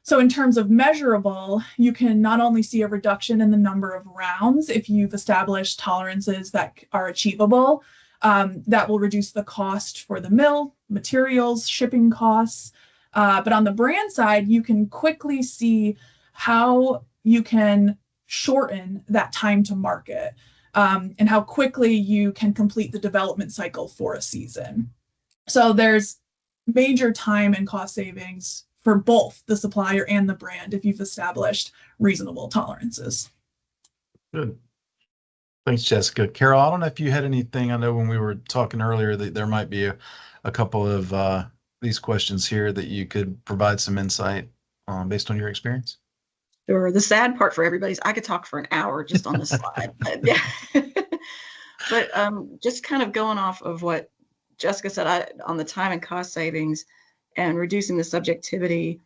Speaker 6: So in terms of measurable, you can not only see a reduction in the number of rounds if you've established tolerances that are achievable, that will reduce the cost for the mill, materials, shipping costs. But on the brand side, you can quickly see how you can shorten that time to market, and how quickly you can complete the development cycle for a season. So there's major time and cost savings for both the supplier and the brand if you've established reasonable tolerances.
Speaker 1: Good. Thanks, Jessica. Carol, I don't know if you had anything. I know when we were talking earlier that there might be a couple of these questions here that you could provide some insight based on your experience.
Speaker 4: Sure. The sad part for everybody is I could talk for an hour just on this slide. But, yeah. But just kind of going off of what Jessica said on the time and cost savings and reducing the subjectivity.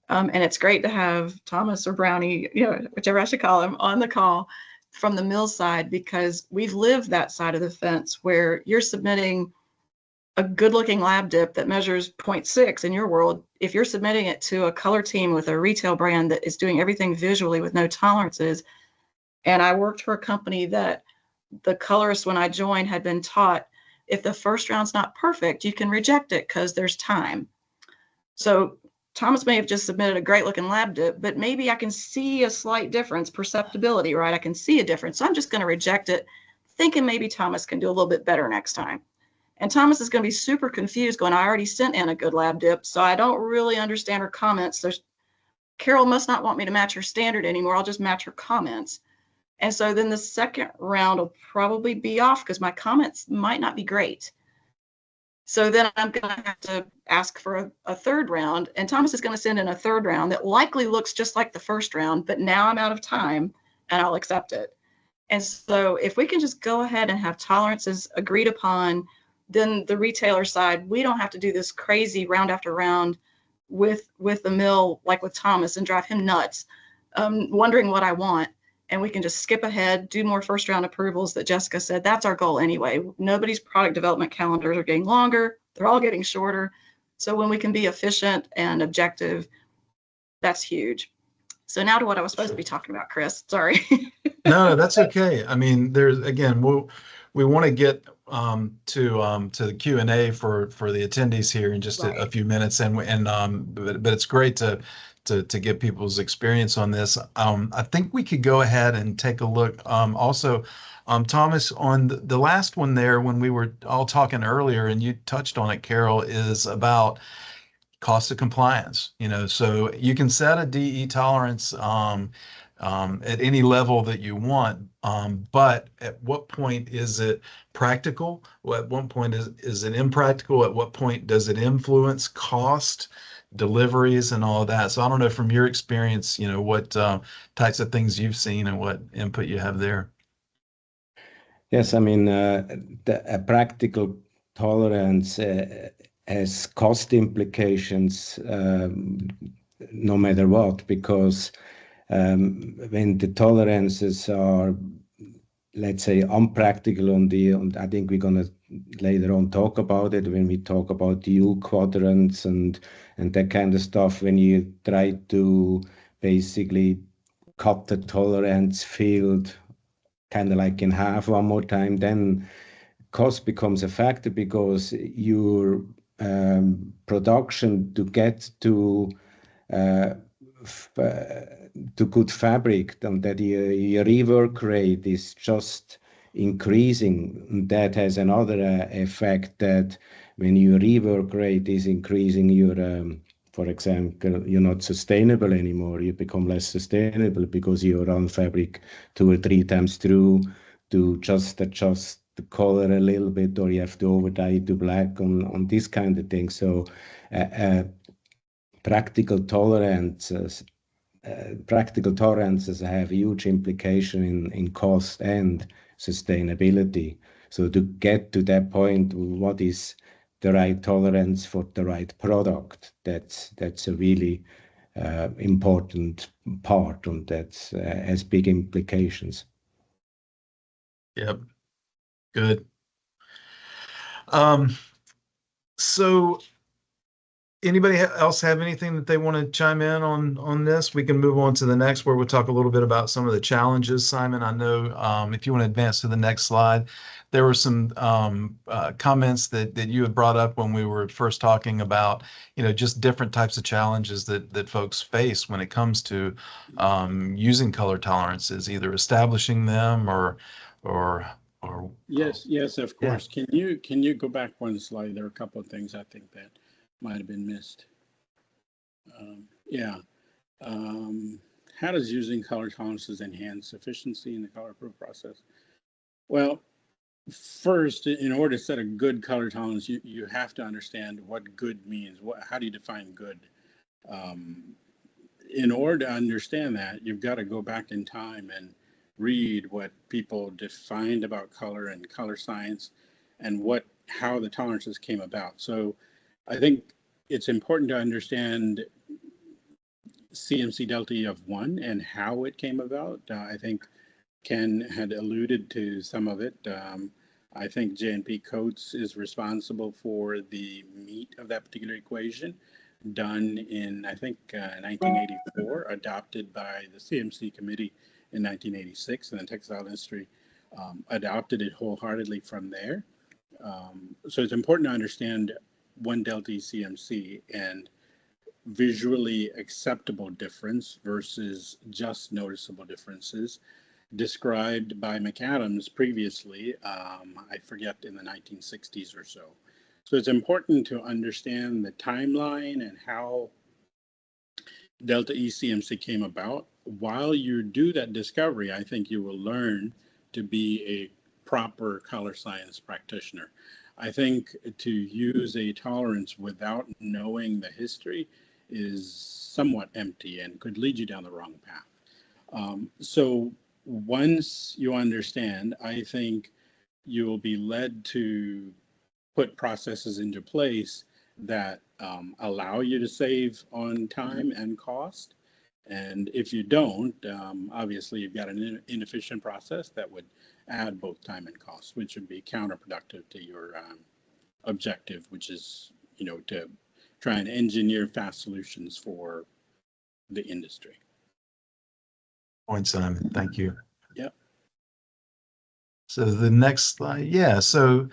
Speaker 4: And it's great to have Thomas or Brownie, whichever I should call him, on the call from the mill side, because we've lived that side of the fence where you're submitting a good looking lab dip that measures 0.6 in your world. If you're submitting it to a color team with a retail brand that is doing everything visually with no tolerances, and I worked for a company that the colorist when I joined had been taught, if the first round's not perfect, you can reject it because there's time. So Thomas may have just submitted a great looking lab dip, but maybe I can see a slight difference, perceptibility, right? I can see a difference. So I'm just going to reject it, thinking maybe Thomas can do a little bit better next time. And Thomas is going to be super confused going, I already sent in a good lab dip, so I don't really understand her comments. Carol must not want me to match her standard anymore. I'll just match her comments. And so then the second round will probably be off because my comments might not be great. So then I'm going to have to ask for a third round, and Thomas is going to send in a third round that likely looks just like the first round, but now I'm out of time and I'll accept it. And so if we can just go ahead and have tolerances agreed upon, then the retailer side, we don't have to do this crazy round after round with the mill, like with Thomas, and drive him nuts, wondering what I want. And we can just skip ahead, do more first round approvals that Jessica said. That's our goal anyway. Nobody's product development calendars are getting longer. They're all getting shorter. So when we can be efficient and objective, that's huge. So now to what I was supposed to be talking about, Chris. Sorry.
Speaker 1: No, that's okay. I mean, there's, again, we want to get to the Q&A for the attendees here in just a few minutes, but it's great to get people's experience on this. I think we could go ahead and take a look. Also, Thomas, on the last one there, when we were all talking earlier, and you touched on it, Carol, is about cost of compliance. So you can set a DE tolerance at any level that you want. But at what point is it practical? At what point is it impractical? At what point does it influence cost, deliveries, and all of that? So I don't know, from your experience, what types of things you've seen and what input you have there.
Speaker 9: Yes, I mean, a practical tolerance has cost implications no matter what, because when the tolerances are, let's say, unpractical I think we're going to later on talk about it when we talk about the U quadrants and that kind of stuff, when you try to basically cut the tolerance field kind of like in half one more time, then cost becomes a factor, because your production to get to good fabric, and that your rework rate is just increasing. That has another effect, that when your rework rate is increasing, for example, you're not sustainable anymore. You become less sustainable because you run fabric 2 or 3 times through to just adjust the color a little bit, or you have to over dye to black on this kind of thing. So practical tolerances have huge implication in cost and sustainability. So to get to that point, what is the right tolerance for the right product? That's a really important part, and that has big implications.
Speaker 1: Yep. Good. So anybody else have anything that they want to chime in on this? We can move on to the next, where we'll talk a little bit about some of the challenges. Simon, I know if you want to advance to the next slide, there were some comments that you had brought up when we were first talking about, just different types of challenges that folks face when it comes to using color tolerances, either establishing them or
Speaker 7: Yes, of course.
Speaker 1: Yeah.
Speaker 7: Can you go back one slide? There are a couple of things I think that might have been missed. How does using color tolerances enhance efficiency in the color proof process? Well, first, in order to set a good color tolerance, you have to understand what good means. How do you define good? In order to understand that, you've got to go back in time and read what people defined about color and color science, and how the tolerances came about. So I think it's important to understand CMC Delta E of 1 and how it came about. I think Ken had alluded to some of it. I think JNP Coates is responsible for the meat of that particular equation, done in, I think, 1984, adopted by the CMC committee in 1986, and the textile industry adopted it wholeheartedly from there. So it's important to understand 1 delta E CMC and visually acceptable difference versus just noticeable differences described by McAdams previously, I forget, in the 1960s or so. So it's important to understand the timeline and how Delta E CMC came about. While you do that discovery, I think you will learn to be a proper color science practitioner. I think to use a tolerance without knowing the history is somewhat empty and could lead you down the wrong path. So once you understand, I think you will be led to put processes into place that allow you to save on time and cost. And if you don't, obviously you've got an inefficient process that would add both time and cost, which would be counterproductive to your objective, which is, to try and engineer fast solutions for the industry.
Speaker 1: Point, Simon. Thank you.
Speaker 7: Yep.
Speaker 1: So the next slide, so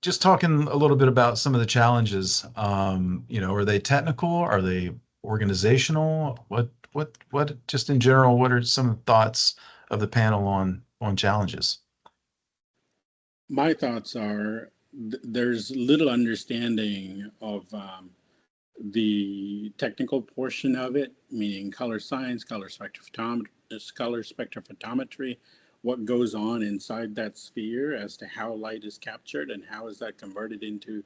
Speaker 1: just talking a little bit about some of the challenges. Are they technical? Are they organizational? What just in general, what are some thoughts of the panel on challenges?
Speaker 7: My thoughts are there's little understanding of the technical portion of it, meaning color science, color spectrophotometry, what goes on inside that sphere as to how light is captured and how is that converted into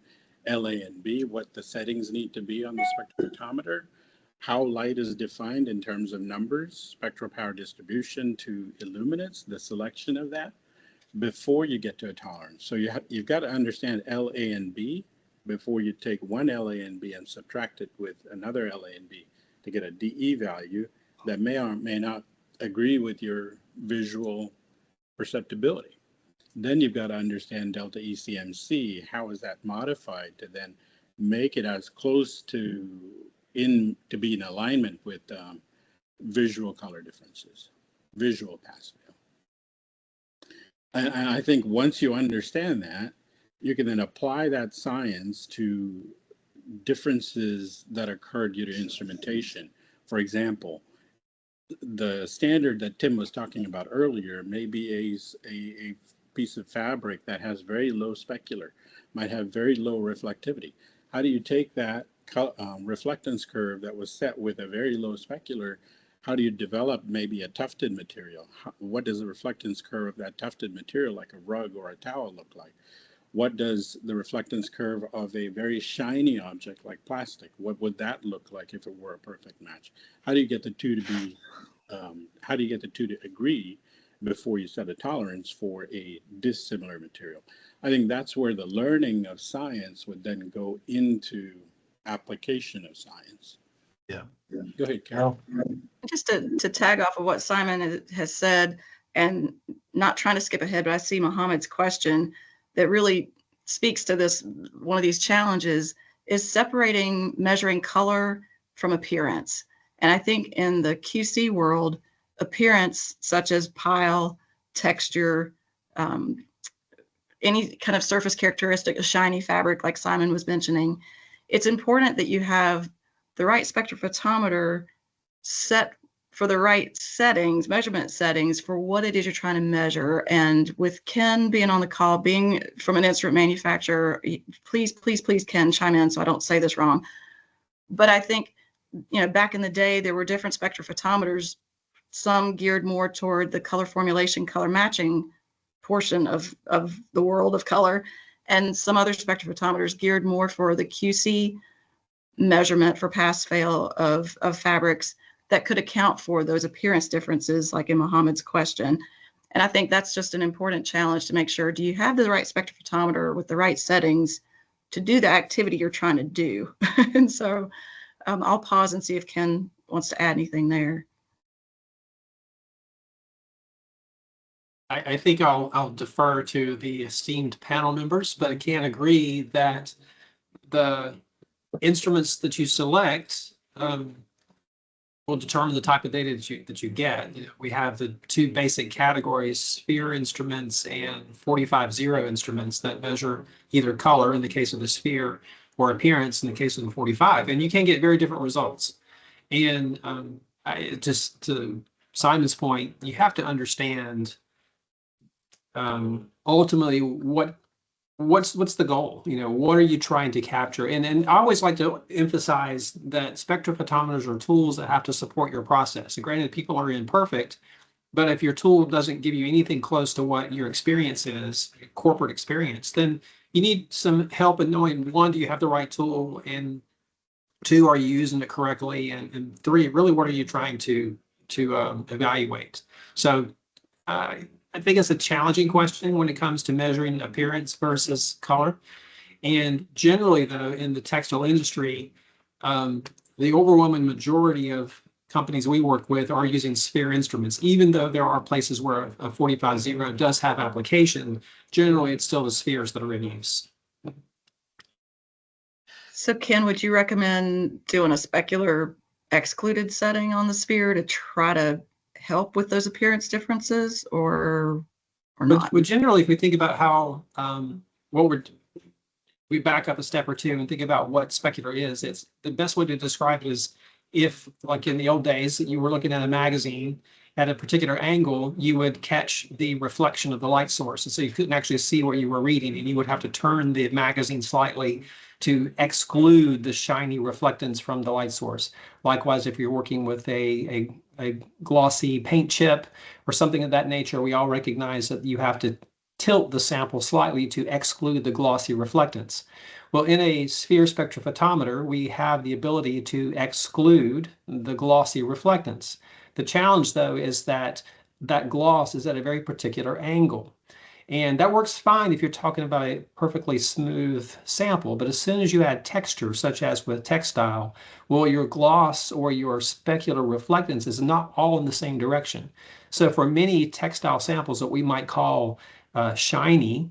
Speaker 7: LA and B, what the settings need to be on the spectrophotometer, how light is defined in terms of numbers, spectral power distribution to illuminance, the selection of that before you get to a tolerance. So you've got to understand LA and B before you take one LA and B and subtract it with another LA and B to get a DE value that may or may not agree with your visual perceptibility. Then you've got to understand delta ECMC. How is that modified to then make it as close to be in alignment with visual color differences, visual pass fail. And I think once you understand that, you can then apply that science to differences that occur due to instrumentation. For example, the standard that Tim was talking about earlier may be a piece of fabric that has very low specular, might have very low reflectivity. How do you take that reflectance curve that was set with a very low specular? How do you develop maybe a tufted material? What does the reflectance curve of that tufted material, like a rug or a towel, look like? What does the reflectance curve of a very shiny object like plastic, what would that look like if it were a perfect match? How do you get the two to be, how do you get the two to agree before you set a tolerance for a dissimilar material? I think that's where the learning of science would then go into application of science.
Speaker 1: Yeah.
Speaker 7: Go ahead, Carol.
Speaker 4: Just to tag off of what Simon has said, and not trying to skip ahead, but I see Mohammed's question that really speaks to this. One of these challenges is separating measuring color from appearance. And I think in the QC world, appearance such as pile, texture, any kind of surface characteristic, a shiny fabric like Simon was mentioning, it's important that you have the right spectrophotometer set for the right settings, measurement settings for what it is you're trying to measure. And with Ken being on the call, being from an instrument manufacturer, please, Ken, chime in so I don't say this wrong. But I think, back in the day, there were different spectrophotometers, some geared more toward the color formulation, color matching portion of the world of color, and some other spectrophotometers geared more for the QC measurement for pass fail of fabrics that could account for those appearance differences, like in Mohammed's question. And I think that's just an important challenge to make sure, do you have the right spectrophotometer with the right settings to do the activity you're trying to do? And so I'll pause and see if Ken wants to add anything there.
Speaker 3: I think I'll defer to the esteemed panel members, but I can agree that the instruments that you select will determine the type of data that you get. We have the two basic categories, sphere instruments and 45-0 instruments that measure either color in the case of the sphere or appearance in the case of the 45, and you can get very different results. And just to Simon's point, you have to understand ultimately what's the goal. What are you trying to capture? And I always like to emphasize that spectrophotometers are tools that have to support your process. And granted, people are imperfect, but if your tool doesn't give you anything close to what your experience is, corporate experience, then you need some help in knowing, one, do you have the right tool, and two, are you using it correctly, and three, really, what are you trying to evaluate? So I think it's a challenging question when it comes to measuring appearance versus color. And generally, though, in the textile industry, the overwhelming majority of companies we work with are using sphere instruments. Even though there are places where a 45-0 does have application, generally it's still the spheres that are in use.
Speaker 4: So Ken, would you recommend doing a specular excluded setting on the sphere to try to help with those appearance differences, or not?
Speaker 3: But generally, if we think about how we back up a step or two and think about what specular is, it's the best way to describe it is if, like in the old days, you were looking at a magazine at a particular angle, you would catch the reflection of the light source. And so you couldn't actually see what you were reading, and you would have to turn the magazine slightly to exclude the shiny reflectance from the light source. Likewise, if you're working with a glossy paint chip or something of that nature, we all recognize that you have to tilt the sample slightly to exclude the glossy reflectance. Well, in a sphere spectrophotometer, we have the ability to exclude the glossy reflectance. The challenge, though, is that that gloss is at a very particular angle. And that works fine if you're talking about a perfectly smooth sample. But as soon as you add texture, such as with textile, well, your gloss or your specular reflectance is not all in the same direction. So for many textile samples that we might call shiny,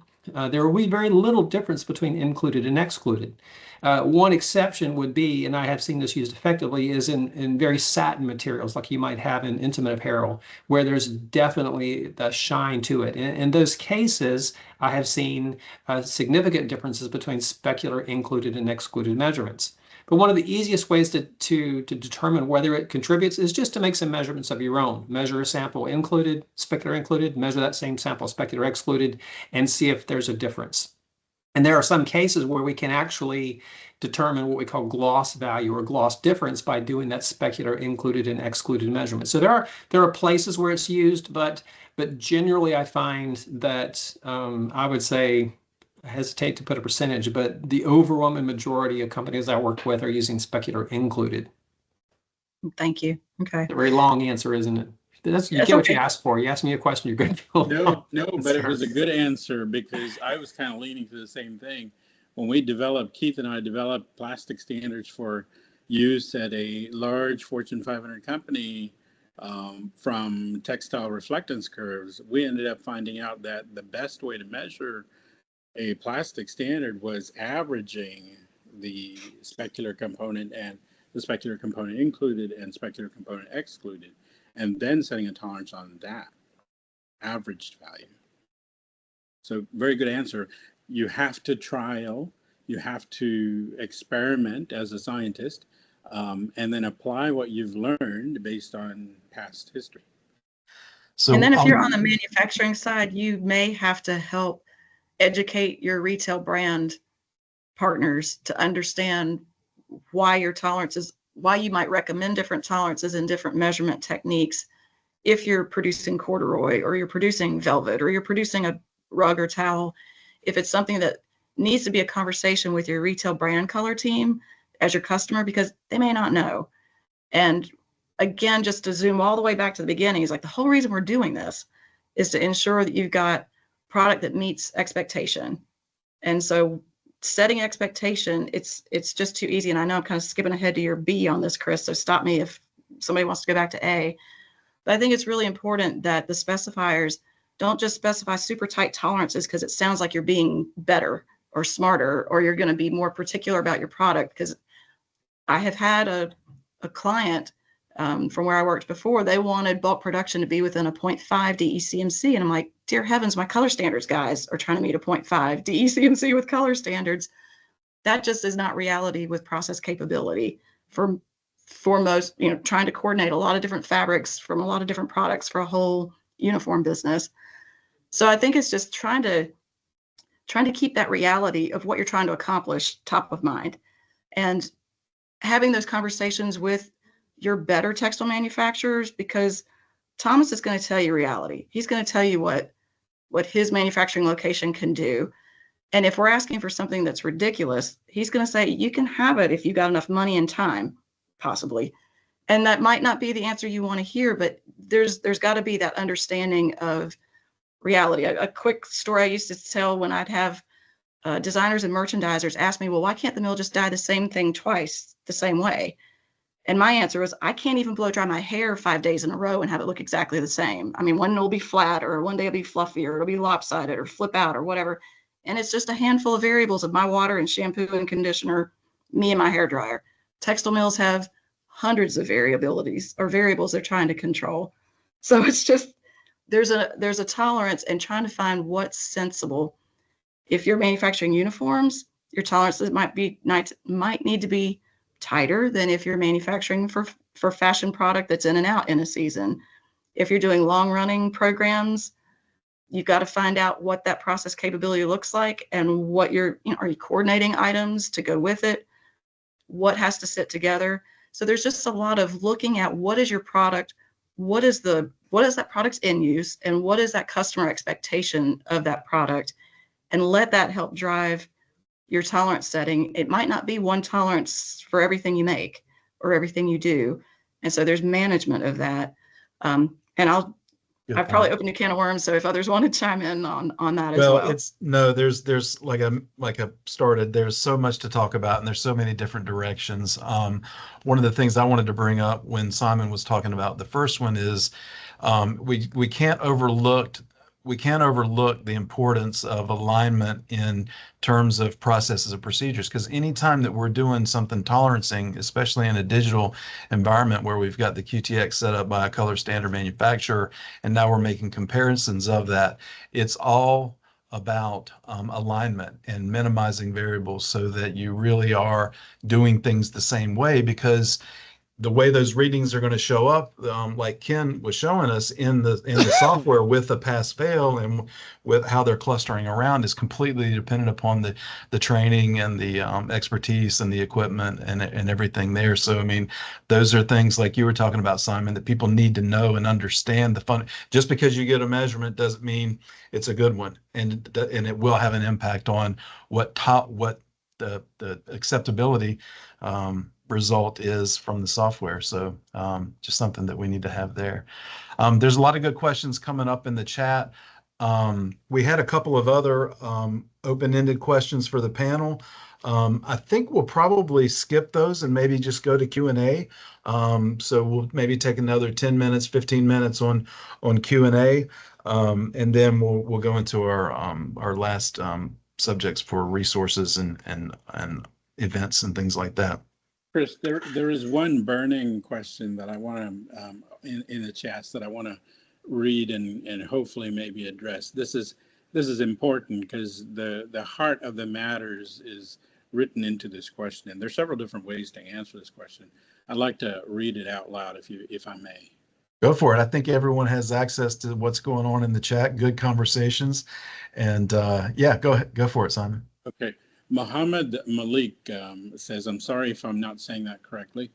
Speaker 3: there will be very little difference between included and excluded. One exception would be, and I have seen this used effectively, is in very satin materials like you might have in intimate apparel, where there's definitely the shine to it. In those cases, I have seen significant differences between specular, included, and excluded measurements. But one of the easiest ways to determine whether it contributes is just to make some measurements of your own. Measure a sample included, specular included, measure that same sample specular excluded, and see if there's a difference. And there are some cases where we can actually determine what we call gloss value or gloss difference by doing that specular included and excluded measurement. So there are places where it's used, but generally I find that I would say, I hesitate to put a percentage, but the overwhelming majority of companies I work with are using specular included.
Speaker 4: Thank you. Okay.
Speaker 3: A very long answer, isn't it? You get what you asked for. You asked me a question, you're good.
Speaker 7: No, but it was a good answer, because I was kind of leaning to the same thing. When Keith and I developed plastic standards for use at a large Fortune 500 company, from textile reflectance curves, we ended up finding out that the best way to measure a plastic standard was averaging the specular component and the specular component included and specular component excluded, and then setting a tolerance on that averaged value. So very good answer. You have to trial, you have to experiment as a scientist, and then apply what you've learned based on past history.
Speaker 4: So, and then if you're on the manufacturing side, you may have to help educate your retail brand partners to understand why your tolerances, why you might recommend different tolerances and different measurement techniques if you're producing corduroy or you're producing velvet or you're producing a rug or towel. If it's something that needs to be a conversation with your retail brand color team as your customer, because they may not know. And again, just to zoom all the way back to the beginning, is like the whole reason we're doing this is to ensure that you've got product that meets expectation. And so setting expectation, it's just too easy. And I know I'm kind of skipping ahead to your B on this, Chris, so stop me if somebody wants to go back to A. But I think it's really important that the specifiers don't just specify super tight tolerances because it sounds like you're being better or smarter, or you're going to be more particular about your product. Because I have had a client from where I worked before, they wanted bulk production to be within a 0.5 DECMC. And I'm like, dear heavens, my color standards guys are trying to meet a 0.5 DECMC with color standards. That just is not reality with process capability for most, trying to coordinate a lot of different fabrics from a lot of different products for a whole uniform business. So I think it's just trying to keep that reality of what you're trying to accomplish top of mind, and having those conversations with your better textile manufacturers, because Thomas is going to tell you reality. He's going to tell you what his manufacturing location can do. And if we're asking for something that's ridiculous, he's going to say, you can have it if you got enough money and time, possibly. And that might not be the answer you want to hear, but there's got to be that understanding of reality. A quick story I used to tell when I'd have designers and merchandisers ask me, well, why can't the mill just dye the same thing twice the same way? And my answer was, I can't even blow dry my hair 5 days in a row and have it look exactly the same. I mean, one will be flat, or one day it'll be fluffy, or it'll be lopsided, or flip out, or whatever. And it's just a handful of variables of my water and shampoo and conditioner, me and my hair dryer. Textile mills have hundreds of variabilities or variables they're trying to control. So it's just, there's a tolerance, and trying to find what's sensible. If you're manufacturing uniforms, your tolerances might need to be tighter than if you're manufacturing for fashion product that's in and out in a season. If you're doing long running programs, you've got to find out what that process capability looks like and what are you coordinating items to go with it? What has to sit together? So there's just a lot of looking at what is your product, what is that product's end use, and what is that customer expectation of that product, and let that help drive your tolerance setting. It might not be one tolerance for everything you make or everything you do. And so there's management of that. And I've probably opened a can of worms. So if others want to chime in on that as well.
Speaker 1: Well, there's like I started, there's so much to talk about and there's so many different directions. One of the things I wanted to bring up when Simon was talking about the first one is we can't overlook the importance of alignment in terms of processes and procedures, because anytime that we're doing something tolerancing, especially in a digital environment where we've got the QTX set up by a color standard manufacturer, and now we're making comparisons of that, it's all about alignment and minimizing variables so that you really are doing things the same way, because the way those readings are going to show up, like Ken was showing us in the software with the pass fail and with how they're clustering around, is completely dependent upon the training and the expertise and the equipment and everything there. So I mean, those are things like you were talking about, Simon, that people need to know and understand. The fun, just because you get a measurement doesn't mean it's a good one, and it will have an impact on what the acceptability result is from the software. So just something that we need to have there. There's a lot of good questions coming up in the chat. We had a couple of other open-ended questions for the panel. I think we'll probably skip those and maybe just go to Q&A. So we'll maybe take another 10 minutes, 15 minutes on Q&A, and then we'll go into our last subjects for resources and events and things like that.
Speaker 7: Chris, there is one burning question that I want to in the chats that I want to read and hopefully maybe address. This is important because the heart of the matters is written into this question, and there's several different ways to answer this question. I'd like to read it out loud if I may.
Speaker 1: Go for it. I think everyone has access to what's going on in the chat. Good conversations, and yeah, go ahead, go for it, Simon.
Speaker 7: Okay. Muhammad Malik says, I'm sorry if I'm not saying that correctly.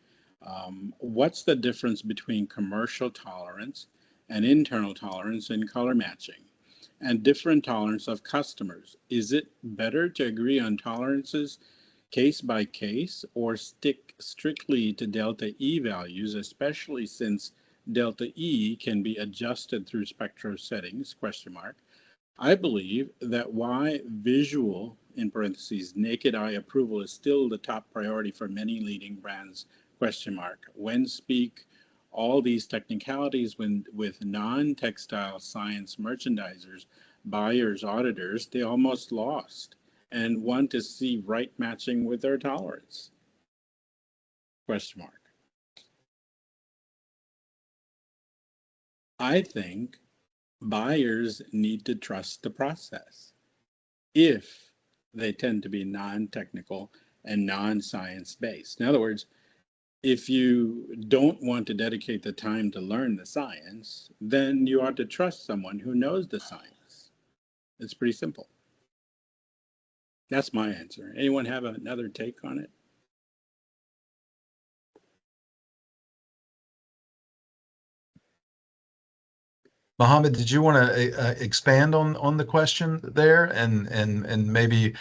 Speaker 7: What's the difference between commercial tolerance and internal tolerance in color matching, and different tolerance of customers? Is it better to agree on tolerances case by case, or stick strictly to delta E values, especially since delta E can be adjusted through spectral settings, ? I believe that why visual, in parentheses, naked eye approval is still the top priority for many leading brands, ? When speak all these technicalities with non-textile science merchandisers, buyers, auditors, they almost lost and want to see right matching with their tolerance, ? I think buyers need to trust the process if they tend to be non-technical and non-science based. In other words, if you don't want to dedicate the time to learn the science, then you ought to trust someone who knows the science. It's pretty simple. That's my answer. Anyone have another take on it?
Speaker 1: Mohammed, did you want to expand on the question there and maybe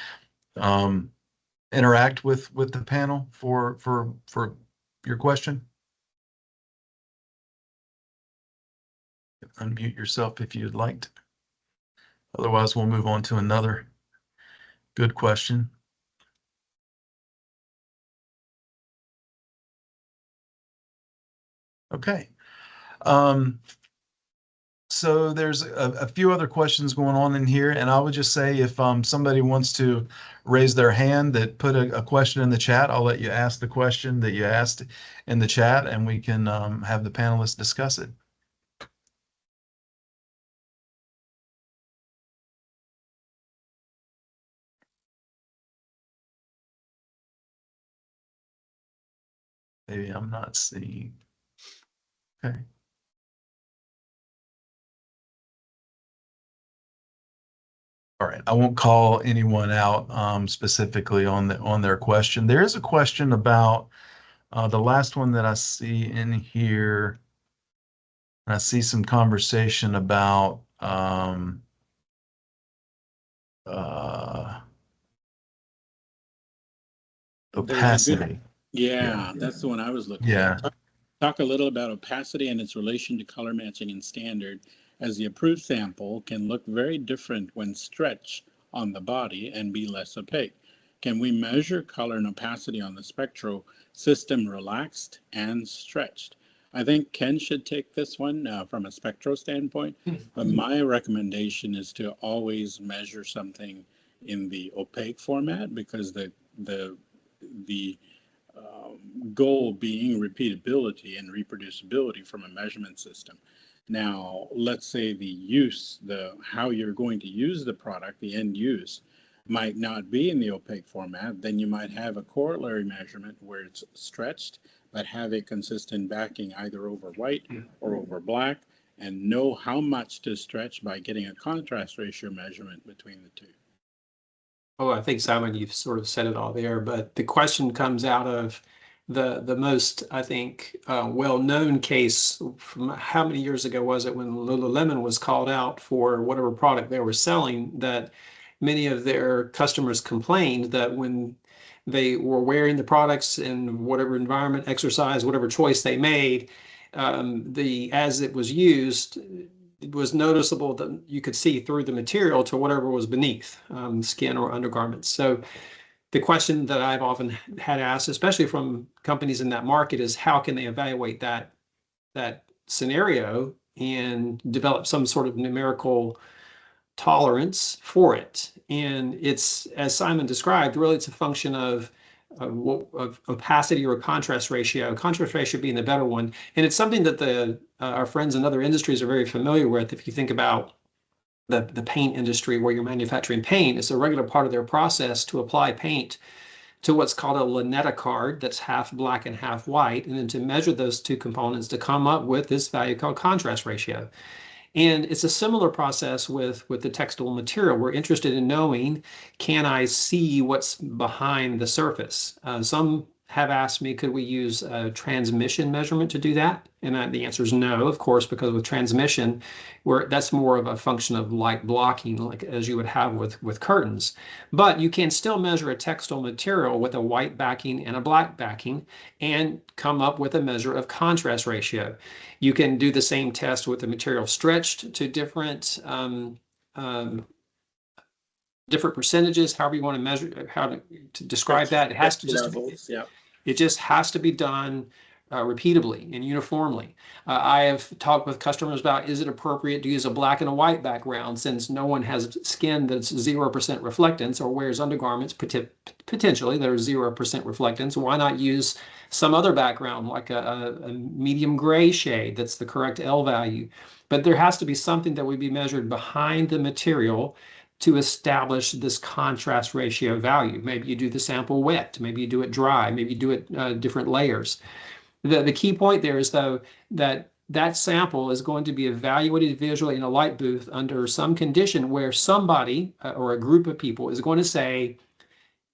Speaker 1: interact with the panel for your question? Unmute yourself if you'd like to. Otherwise, we'll move on to another good question. Okay. So there's a few other questions going on in here, and I would just say if somebody wants to raise their hand that put a question in the chat, I'll let you ask the question that you asked in the chat, and we can have the panelists discuss it. Maybe I'm not seeing. Okay. All right, I won't call anyone out specifically on their question. There is a question about the last one that I see in here. I see some conversation about opacity.
Speaker 7: Yeah, that's the one I was looking
Speaker 1: Yeah.
Speaker 7: at. Talk a little about opacity and its relation to color matching and standard, as the approved sample can look very different when stretched on the body and be less opaque. Can we measure color and opacity on the spectral system relaxed and stretched? I think Ken should take this one from a spectral standpoint, but my recommendation is to always measure something in the opaque format, because the goal being repeatability and reproducibility from a measurement system. Now, let's say how you're going to use the product, the end use, might not be in the opaque format. Then you might have a corollary measurement where it's stretched, but have a consistent backing either over white or over black, and know how much to stretch by getting a contrast ratio measurement between the two.
Speaker 3: Oh, I think, Simon, you've sort of said it all there, but the question comes out of the most, I think, well-known case from how many years ago was it when Lululemon was called out for whatever product they were selling, that many of their customers complained that when they were wearing the products in whatever environment, exercise, whatever choice they made, as it was used, it was noticeable that you could see through the material to whatever was beneath, skin or undergarments. So the question that I've often had asked, especially from companies in that market, is how can they evaluate that scenario and develop some sort of numerical tolerance for it? And it's, as Simon described, really it's a function of opacity or contrast ratio being the better one. And it's something that our friends in other industries are very familiar with. If you think about the paint industry where you're manufacturing paint, it's a regular part of their process to apply paint to what's called a Lunetta card that's half black and half white, and then to measure those two components to come up with this value called contrast ratio. And it's a similar process with the textile material. We're interested in knowing, can I see what's behind the surface? Some have asked me, could we use a transmission measurement to do that? And the answer is no, of course, because with transmission, that's more of a function of light blocking, like as you would have with curtains. But you can still measure a textile material with a white backing and a black backing and come up with a measure of contrast ratio. You can do the same test with the material stretched to different percentages, however you want to measure, how to describe that. It has to it just has to be done repeatably and uniformly. I have talked with customers about, is it appropriate to use a black and a white background since no one has skin that's 0% reflectance or wears undergarments potentially that are 0% reflectance? Why not use some other background like a medium gray shade that's the correct L value? But there has to be something that would be measured behind the material to establish this contrast ratio value. Maybe you do the sample wet, maybe you do it dry, maybe you do it different layers. The key point there is, though, that sample is going to be evaluated visually in a light booth under some condition where somebody or a group of people is going to say,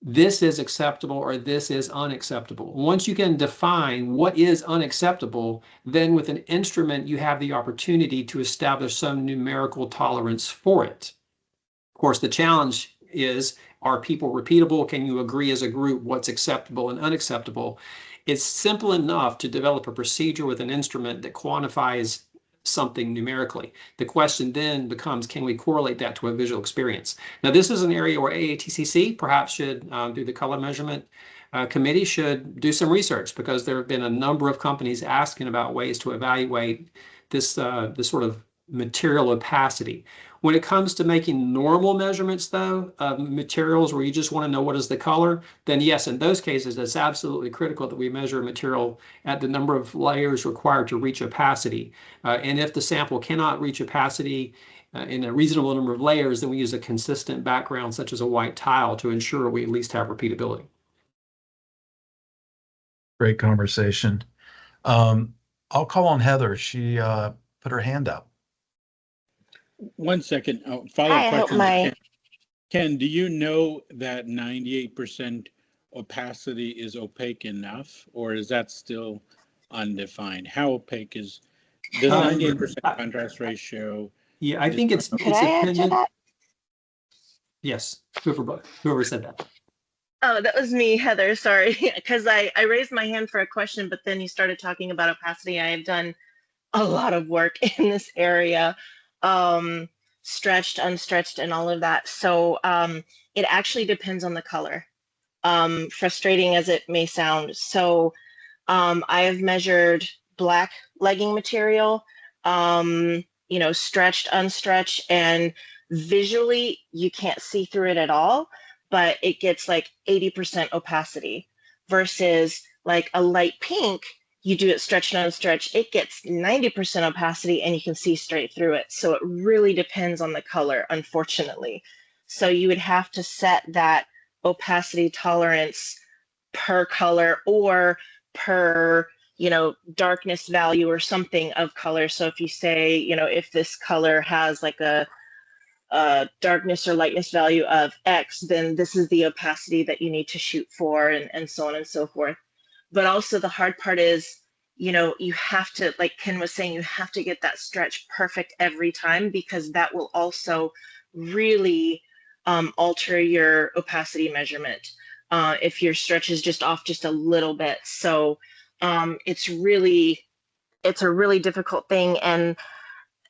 Speaker 3: this is acceptable or this is unacceptable. Once you can define what is unacceptable, then with an instrument, you have the opportunity to establish some numerical tolerance for it. Of course, the challenge is, are people repeatable? Can you agree as a group what's acceptable and unacceptable? It's simple enough to develop a procedure with an instrument that quantifies something numerically. The question then becomes, can we correlate that to a visual experience? Now, this is an area where AATCC perhaps should, through the color measurement committee, should do some research, because there have been a number of companies asking about ways to evaluate this sort of material opacity. When it comes to making normal measurements, though, of materials where you just want to know what is the color, then yes, in those cases, it's absolutely critical that we measure material at the number of layers required to reach opacity. And if the sample cannot reach opacity in a reasonable number of layers, then we use a consistent background, such as a white tile, to ensure we at least have repeatability.
Speaker 1: Great conversation. I'll call on Heather. She put her hand up.
Speaker 7: 1 second. Follow-up question. Ken, do you know that 98% opacity is opaque enough, or is that still undefined? How opaque is, does 98% contrast ratio?
Speaker 3: Yeah, I think it's
Speaker 10: Could I add to
Speaker 3: dependent.
Speaker 10: that?
Speaker 3: Yes, whoever said that.
Speaker 10: Oh, that was me, Heather. Sorry, because I raised my hand for a question, but then you started talking about opacity. I have done a lot of work in this area, stretched, unstretched, and all of that. So it actually depends on the color, frustrating as it may sound. So I have measured black legging material, you know, stretched, unstretched, and visually you can't see through it at all, but it gets like 80% opacity versus like a light pink. You do it stretched and unstretched, it gets 90% opacity and you can see straight through it. So it really depends on the color, unfortunately. So you would have to set that opacity tolerance per color or per, you know, darkness value or something of color. So if you say, you know, if this color has like a darkness or lightness value of X, then this is the opacity that you need to shoot for, and so on and so forth. But also the hard part is, you know, you have to, like Ken was saying, you have to get that stretch perfect every time, because that will also really alter your opacity measurement if your stretch is just off just a little bit. So it's a really difficult thing. And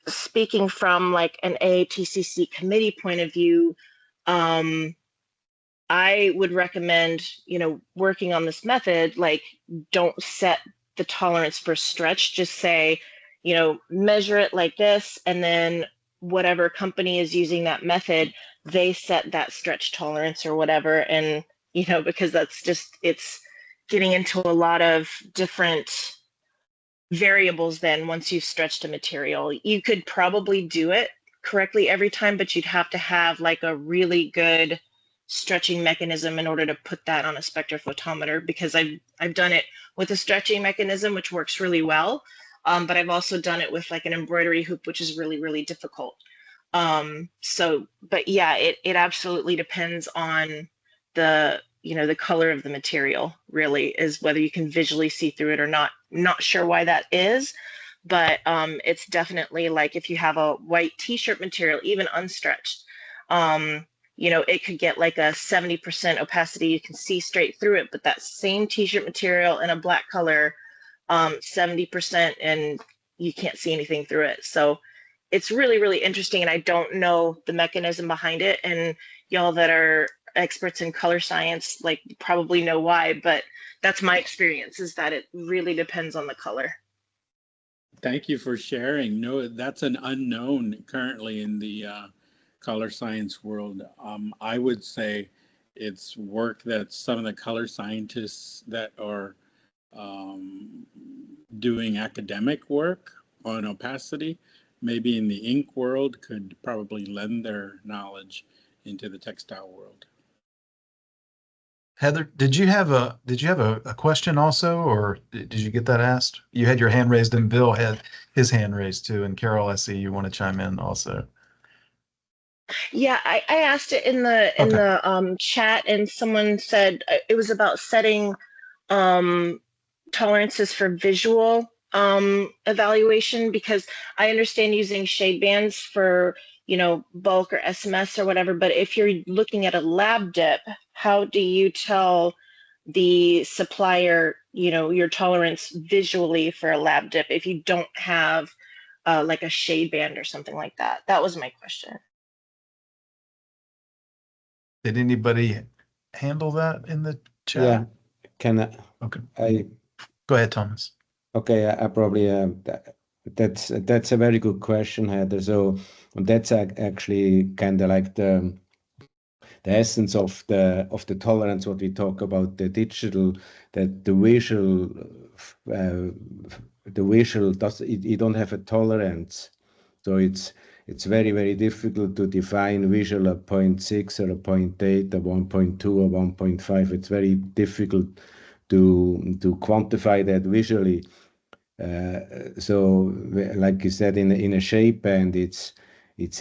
Speaker 10: speaking from like an AATCC committee point of view, I would recommend, you know, working on this method, like don't set the tolerance for stretch, just say, you know, measure it like this, and then whatever company is using that method, they set that stretch tolerance or whatever. And, you know, because that's just, it's getting into a lot of different variables then once you've stretched a material. You could probably do it correctly every time, but you'd have to have like a really good stretching mechanism in order to put that on a spectrophotometer, because I've done it with a stretching mechanism, which works really well. But I've also done it with like an embroidery hoop, which is really, really difficult. So, but yeah, it absolutely depends on the, you know, the color of the material really is whether you can visually see through it or not. I'm not sure why that is, but it's definitely like if you have a white t-shirt material, even unstretched, you know, it could get like a 70% opacity. You can see straight through it, but that same t-shirt material in a black color, 70%, and you can't see anything through it. So it's really, really interesting. And I don't know the mechanism behind it. And y'all that are experts in color science, like probably know why, but that's my experience, is that it really depends on the color.
Speaker 7: Thank you for sharing. No, that's an unknown currently in the color science world. I would say it's work that some of the color scientists that are doing academic work on opacity, maybe in the ink world, could probably lend their knowledge into the textile world.
Speaker 1: Heather, did you have a question also, or did you get that asked? You had your hand raised, and Bill had his hand raised too, and Carol, I see you want to chime in also.
Speaker 10: Yeah, I asked it in the chat, and someone said it was about setting tolerances for visual evaluation, because I understand using shade bands for, you know, bulk or SMS or whatever, but if you're looking at a lab dip, how do you tell the supplier, you know, your tolerance visually for a lab dip if you don't have like a shade band or something like that? That was my question.
Speaker 1: Did anybody handle that in the chat?
Speaker 9: Yeah, can I?
Speaker 1: Okay. Go ahead, Thomas.
Speaker 9: Okay, I probably that's a very good question, Heather. So that's actually kind of like the essence of the tolerance. What we talk about, the digital, that the visual does it. You don't have a tolerance, so it's very, very difficult to define visual at 0.6 or a 0.8 or 1.2 or 1.5. It's very difficult to quantify that visually. So like you said, in a shape band, it's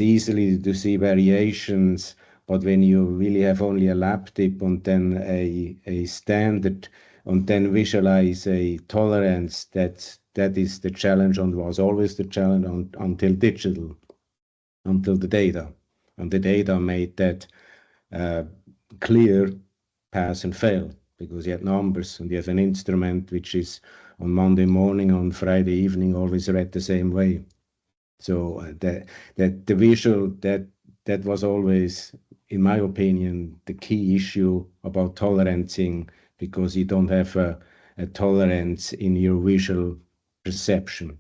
Speaker 9: easily to see variations But when you really have only a lab tip and then a standard and then visualize a tolerance, that is the challenge and was always the challenge until digital, until the data. And the data made that clear, pass and fail, because you had numbers and you have an instrument which is on Monday morning, on Friday evening, always read the same way. So that the visual, that was always, in my opinion, the key issue about tolerancing, because you don't have a tolerance in your visual perception.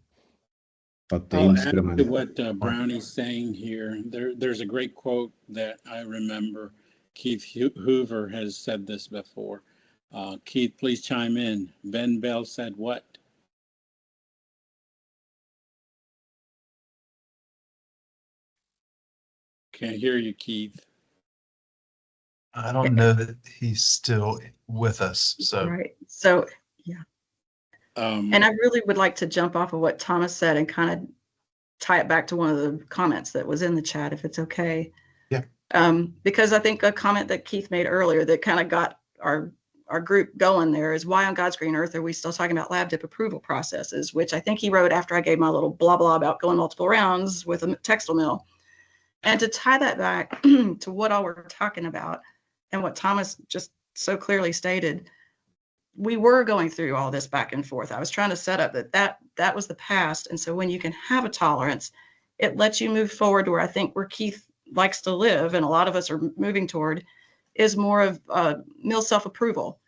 Speaker 9: But the instrument.
Speaker 7: Add to what Brownie's saying here, there's a great quote that I remember. Keith Hoover has said this before. Keith, please chime in. Ben Bell said what? Can't hear you, Keith.
Speaker 1: I don't know that he's still with us. So
Speaker 4: Right. So, yeah. And I really would like to jump off of what Thomas said and kind of tie it back to one of the comments that was in the chat, if it's okay.
Speaker 1: Yeah.
Speaker 4: Because I think a comment that Keith made earlier that kind of got our group going there is, why on God's green earth are we still talking about lab dip approval processes, which I think he wrote after I gave my little blah, blah about going multiple rounds with a textile mill. And to tie that back to what all we're talking about and what Thomas just so clearly stated, we were going through all this back and forth. I was trying to set up that was the past. And so when you can have a tolerance, it lets you move forward to where I think where Keith likes to live, and a lot of us are moving toward, is more of a mill self-approval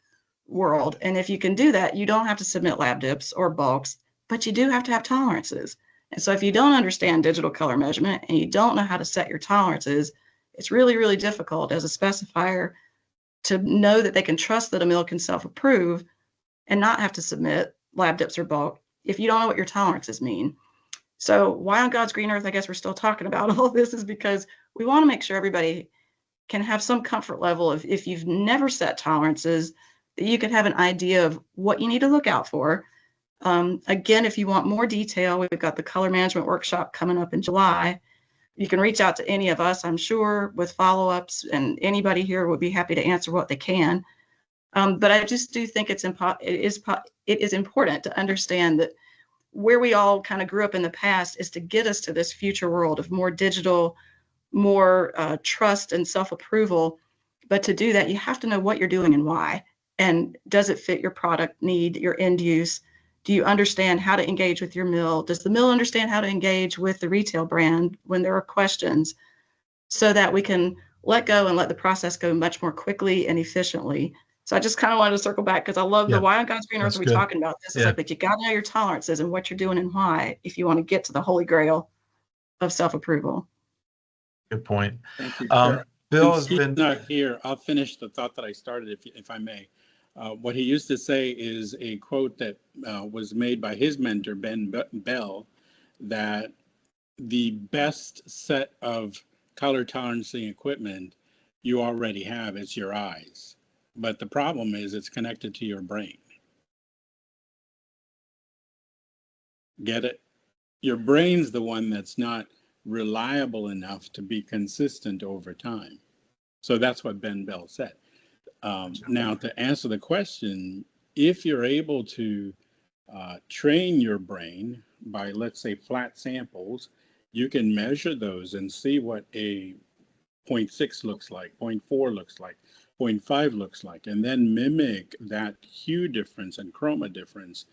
Speaker 4: world. And if you can do that, you don't have to submit lab dips or bulks, but you do have to have tolerances. And so if you don't understand digital color measurement and you don't know how to set your tolerances, it's really, really difficult as a specifier to know that they can trust that a mill can self-approve and not have to submit lab dips or bulk if you don't know what your tolerances mean. So why on God's green earth, I guess we're still talking about all this, is because we want to make sure everybody can have some comfort level of, if you've never set tolerances, that you can have an idea of what you need to look out for. Again, if you want more detail, we've got the color management workshop coming up in July. You can reach out to any of us, I'm sure, with follow-ups, and anybody here would be happy to answer what they can. But I just do think it is important to understand that where we all kind of grew up in the past is to get us to this future world of more digital, more trust and self-approval. But to do that, you have to know what you're doing and why. And does it fit your product need, your end use? Do you understand how to engage with your mill? Does the mill understand how to engage with the retail brand when there are questions, so that we can let go and let the process go much more quickly and efficiently? So I just kind of wanted to circle back, because I love the why on God's green earth are we talking about this. It's like, but you got to know your tolerances and what you're doing and why, if you want to get to the holy grail of self-approval.
Speaker 1: Good point.
Speaker 7: Thank you,
Speaker 1: Bill has
Speaker 7: Keith's
Speaker 1: been
Speaker 7: not here. I'll finish the thought that I started, if I may. What he used to say is a quote that was made by his mentor, Ben Bell, that the best set of color tolerancing equipment you already have is your eyes. But the problem is it's connected to your brain. Get it? Your brain's the one that's not reliable enough to be consistent over time. So that's what Ben Bell said. Now, to answer the question, if you're able to train your brain by, let's say, flat samples, you can measure those and see what a 0.6 looks like, 0.4 looks like, 0.5 looks like, and then mimic that hue difference and chroma difference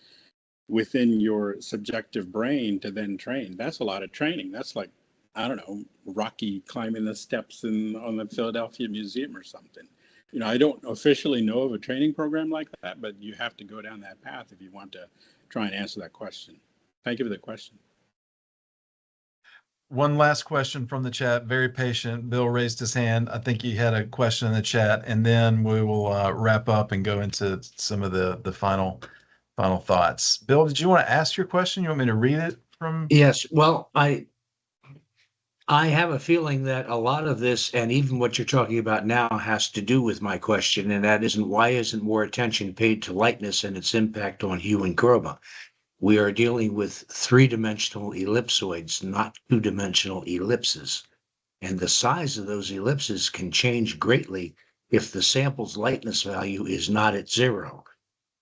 Speaker 7: within your subjective brain to then train. That's a lot of training. That's like, I don't know, Rocky climbing the steps on the Philadelphia Museum or something. You know, I don't officially know of a training program like that, but you have to go down that path if you want to try and answer that question. Thank you for the question.
Speaker 1: one last question from the chat. Very patient. Bill raised his hand. I think he had a question in the chat, and then we will wrap up and go into some of the final thoughts. Bill, did you want to ask your question? You want me to read it from?
Speaker 11: Yes. Well, I have a feeling that a lot of this, and even what you're talking about now, has to do with my question, and that isn't, why isn't more attention paid to lightness and its impact on hue and chroma? We are dealing with three-dimensional ellipsoids, not two-dimensional ellipses. And the size of those ellipses can change greatly if the sample's lightness value is not at 0.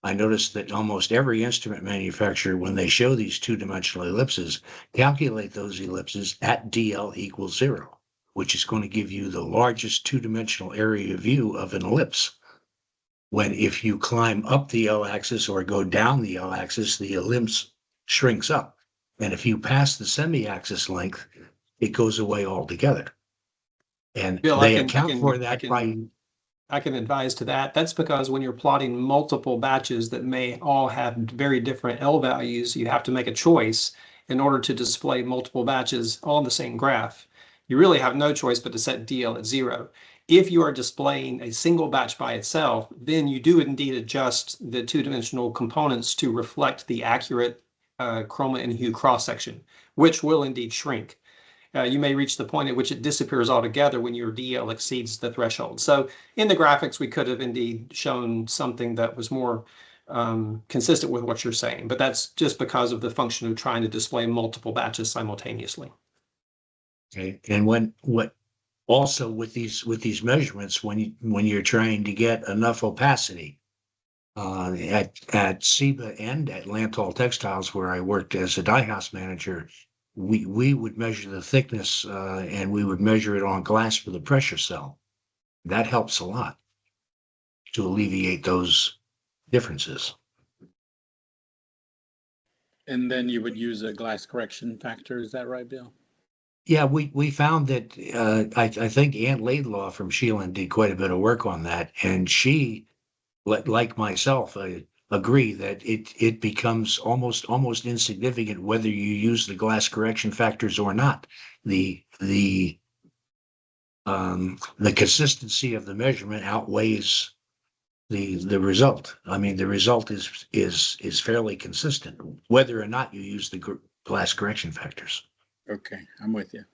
Speaker 11: I noticed that almost every instrument manufacturer, when they show these two-dimensional ellipses, calculate those ellipses at DL equals 0, which is going to give you the largest two-dimensional area view of an ellipse. When if you climb up the L-axis or go down the L-axis, the ellipse shrinks up. And if you pass the semi-axis length, it goes away altogether. And
Speaker 3: Bill,
Speaker 11: they account for that by...
Speaker 3: I can advise to that. That's because when you're plotting multiple batches that may all have very different L values, you have to make a choice in order to display multiple batches on the same graph. You really have no choice but to set DL at 0. If you are displaying a single batch by itself, then you do indeed adjust the two-dimensional components to reflect the accurate chroma and hue cross-section, which will indeed shrink. You may reach the point at which it disappears altogether when your DL exceeds the threshold. So in the graphics, we could have indeed shown something that was more consistent with what you're saying, but that's just because of the function of trying to display multiple batches simultaneously.
Speaker 11: Okay, and what also with these measurements, when you're trying to get enough opacity, at SEBA and at Lantol Textiles, where I worked as a dye house manager, we would measure the thickness and we would measure it on glass for the pressure cell. That helps a lot to alleviate those differences.
Speaker 7: And then you would use a glass correction factor. Is that right, Bill?
Speaker 11: Yeah, we found that I think Ann Laidlaw from SheLyn did quite a bit of work on that, and she, like myself, agree that it becomes almost insignificant whether you use the glass correction factors or not. The consistency of the measurement outweighs the result. I mean, the result is fairly consistent whether or not you use the glass correction factors.
Speaker 7: Okay, I'm with you.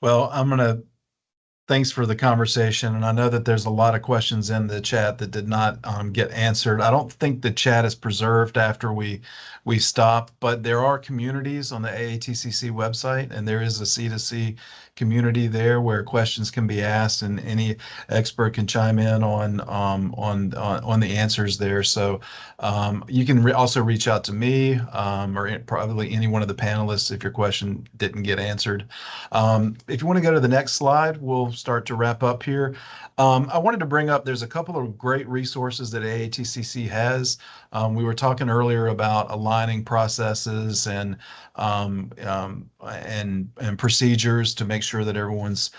Speaker 1: Well, thanks for the conversation. And I know that there's a lot of questions in the chat that did not get answered. I don't think the chat is preserved after we stop, but there are communities on the AATCC website, and there is a C2C community there where questions can be asked, and any expert can chime in on the answers there. So you can also reach out to me or probably any one of the panelists if your question didn't get answered. If you want to go to the next slide, we'll start to wrap up here. I wanted to bring up, there's a couple of great resources that AATCC has. We were talking earlier about aligning processes and procedures to make sure that everyone's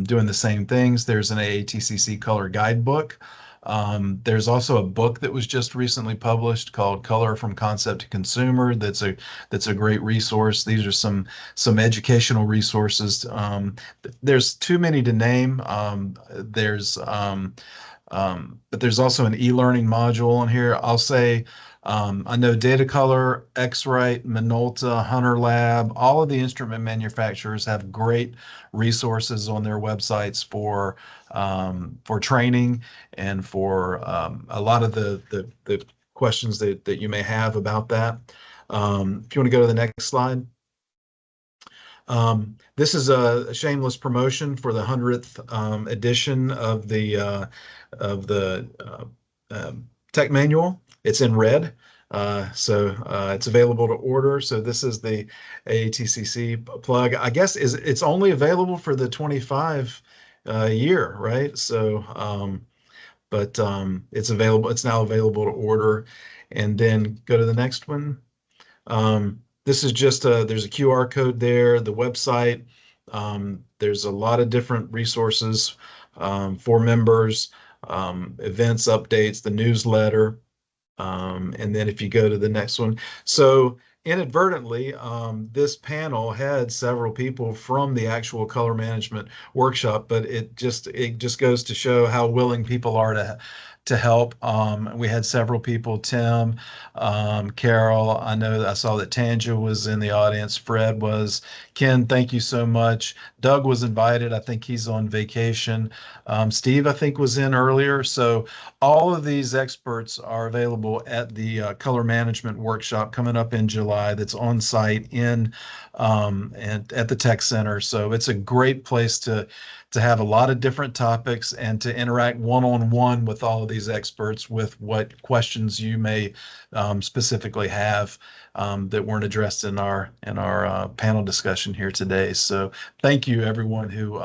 Speaker 1: doing the same things. There's an AATCC color guidebook. There's also a book that was just recently published called Color from Concept to Consumer. That's a great resource. These are some educational resources. There's too many to name. But there's also an e-learning module on here. I'll say I know Datacolor, X-Rite, Minolta, Hunter Lab, all of the instrument manufacturers have great resources on their websites for training and for a lot of the questions that you may have about that. If you want to go to the next slide. This is a shameless promotion for the 100th edition of the tech manual. It's in red, so it's available to order. So this is the AATCC plug. I guess it's only available for the 25 year, right? So, but it's available. It's now available to order. And then go to the next one. This is just there's a QR code there. The website. There's a lot of different resources for members, events, updates, the newsletter. And then if you go to the next one, so inadvertently, this panel had several people from the actual color management workshop, but it just goes to show how willing people are to help. We had several people, Tim, Carol. I know I saw that Tanja was in the audience. Fred was. Ken, thank you so much. Doug was invited. I think he's on vacation. Steve, I think, was in earlier. So all of these experts are available at the color management workshop coming up in July that's on site in and at the Tech Center. So it's a great place to have a lot of different topics and to interact one-on-one with all of these experts with what questions you may specifically have that weren't addressed in our panel discussion here today. So thank you everyone who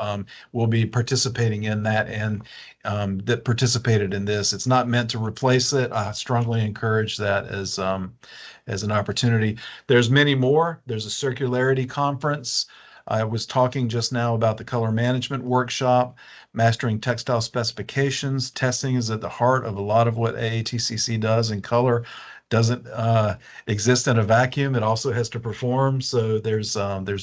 Speaker 1: will be participating in that and that participated in this. It's not meant to replace it. I strongly encourage that as an opportunity. There's many more. There's a circularity conference. I was talking just now about the color management workshop, mastering textile specifications. Testing is at the heart of a lot of what AATCC does, and color doesn't exist in a vacuum. It also has to perform. So there's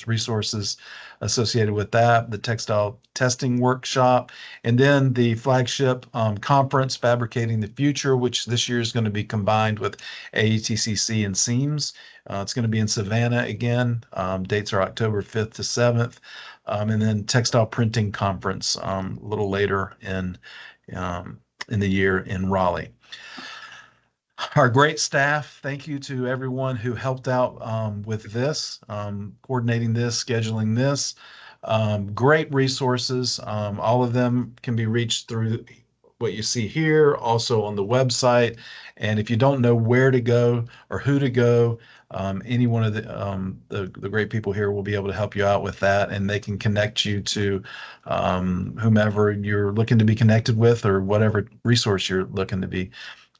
Speaker 1: resources associated with that, the textile testing workshop, and then the flagship conference, Fabricating the Future, which this year is going to be combined with AATCC and SEAMS. It's going to be in Savannah again. Dates are October 5th to 7th. And then Textile Printing Conference a little later in the year in Raleigh. Our great staff, thank you to everyone who helped out with this, coordinating this, scheduling this. Great resources. All of them can be reached through what you see here, also on the website. And if you don't know where to go or who to go, any one of the great people here will be able to help you out with that, and they can connect you to whomever you're looking to be connected with or whatever resource you're looking to be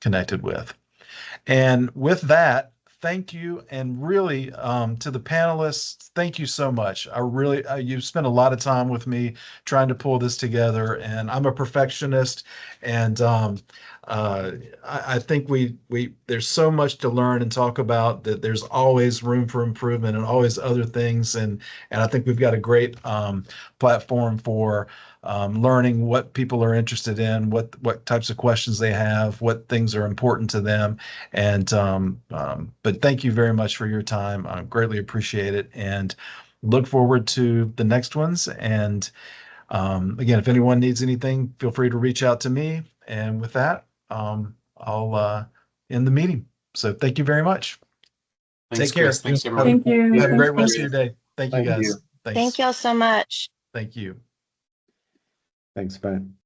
Speaker 1: connected with. And with that, thank you. And really to the panelists, thank you so much. I really, you've spent a lot of time with me trying to pull this together, and I'm a perfectionist. And I think there's so much to learn and talk about, that there's always room for improvement and always other things. And I think we've got a great platform for learning what people are interested in, what types of questions they have, what things are important to them. And but thank you very much for your time. I greatly appreciate it, and look forward to the next ones. And again, if anyone needs anything, feel free to reach out to me. And with that, I'll end the meeting. So thank you very much.
Speaker 3: Thanks,
Speaker 1: Take care.
Speaker 3: Chris. Thanks, everyone.
Speaker 6: Thank you.
Speaker 1: Have a great rest
Speaker 6: Chris.
Speaker 1: of your day. Thank you, guys. Thanks.
Speaker 10: Thank y'all so much.
Speaker 1: Thank you.
Speaker 9: Thanks, Ben.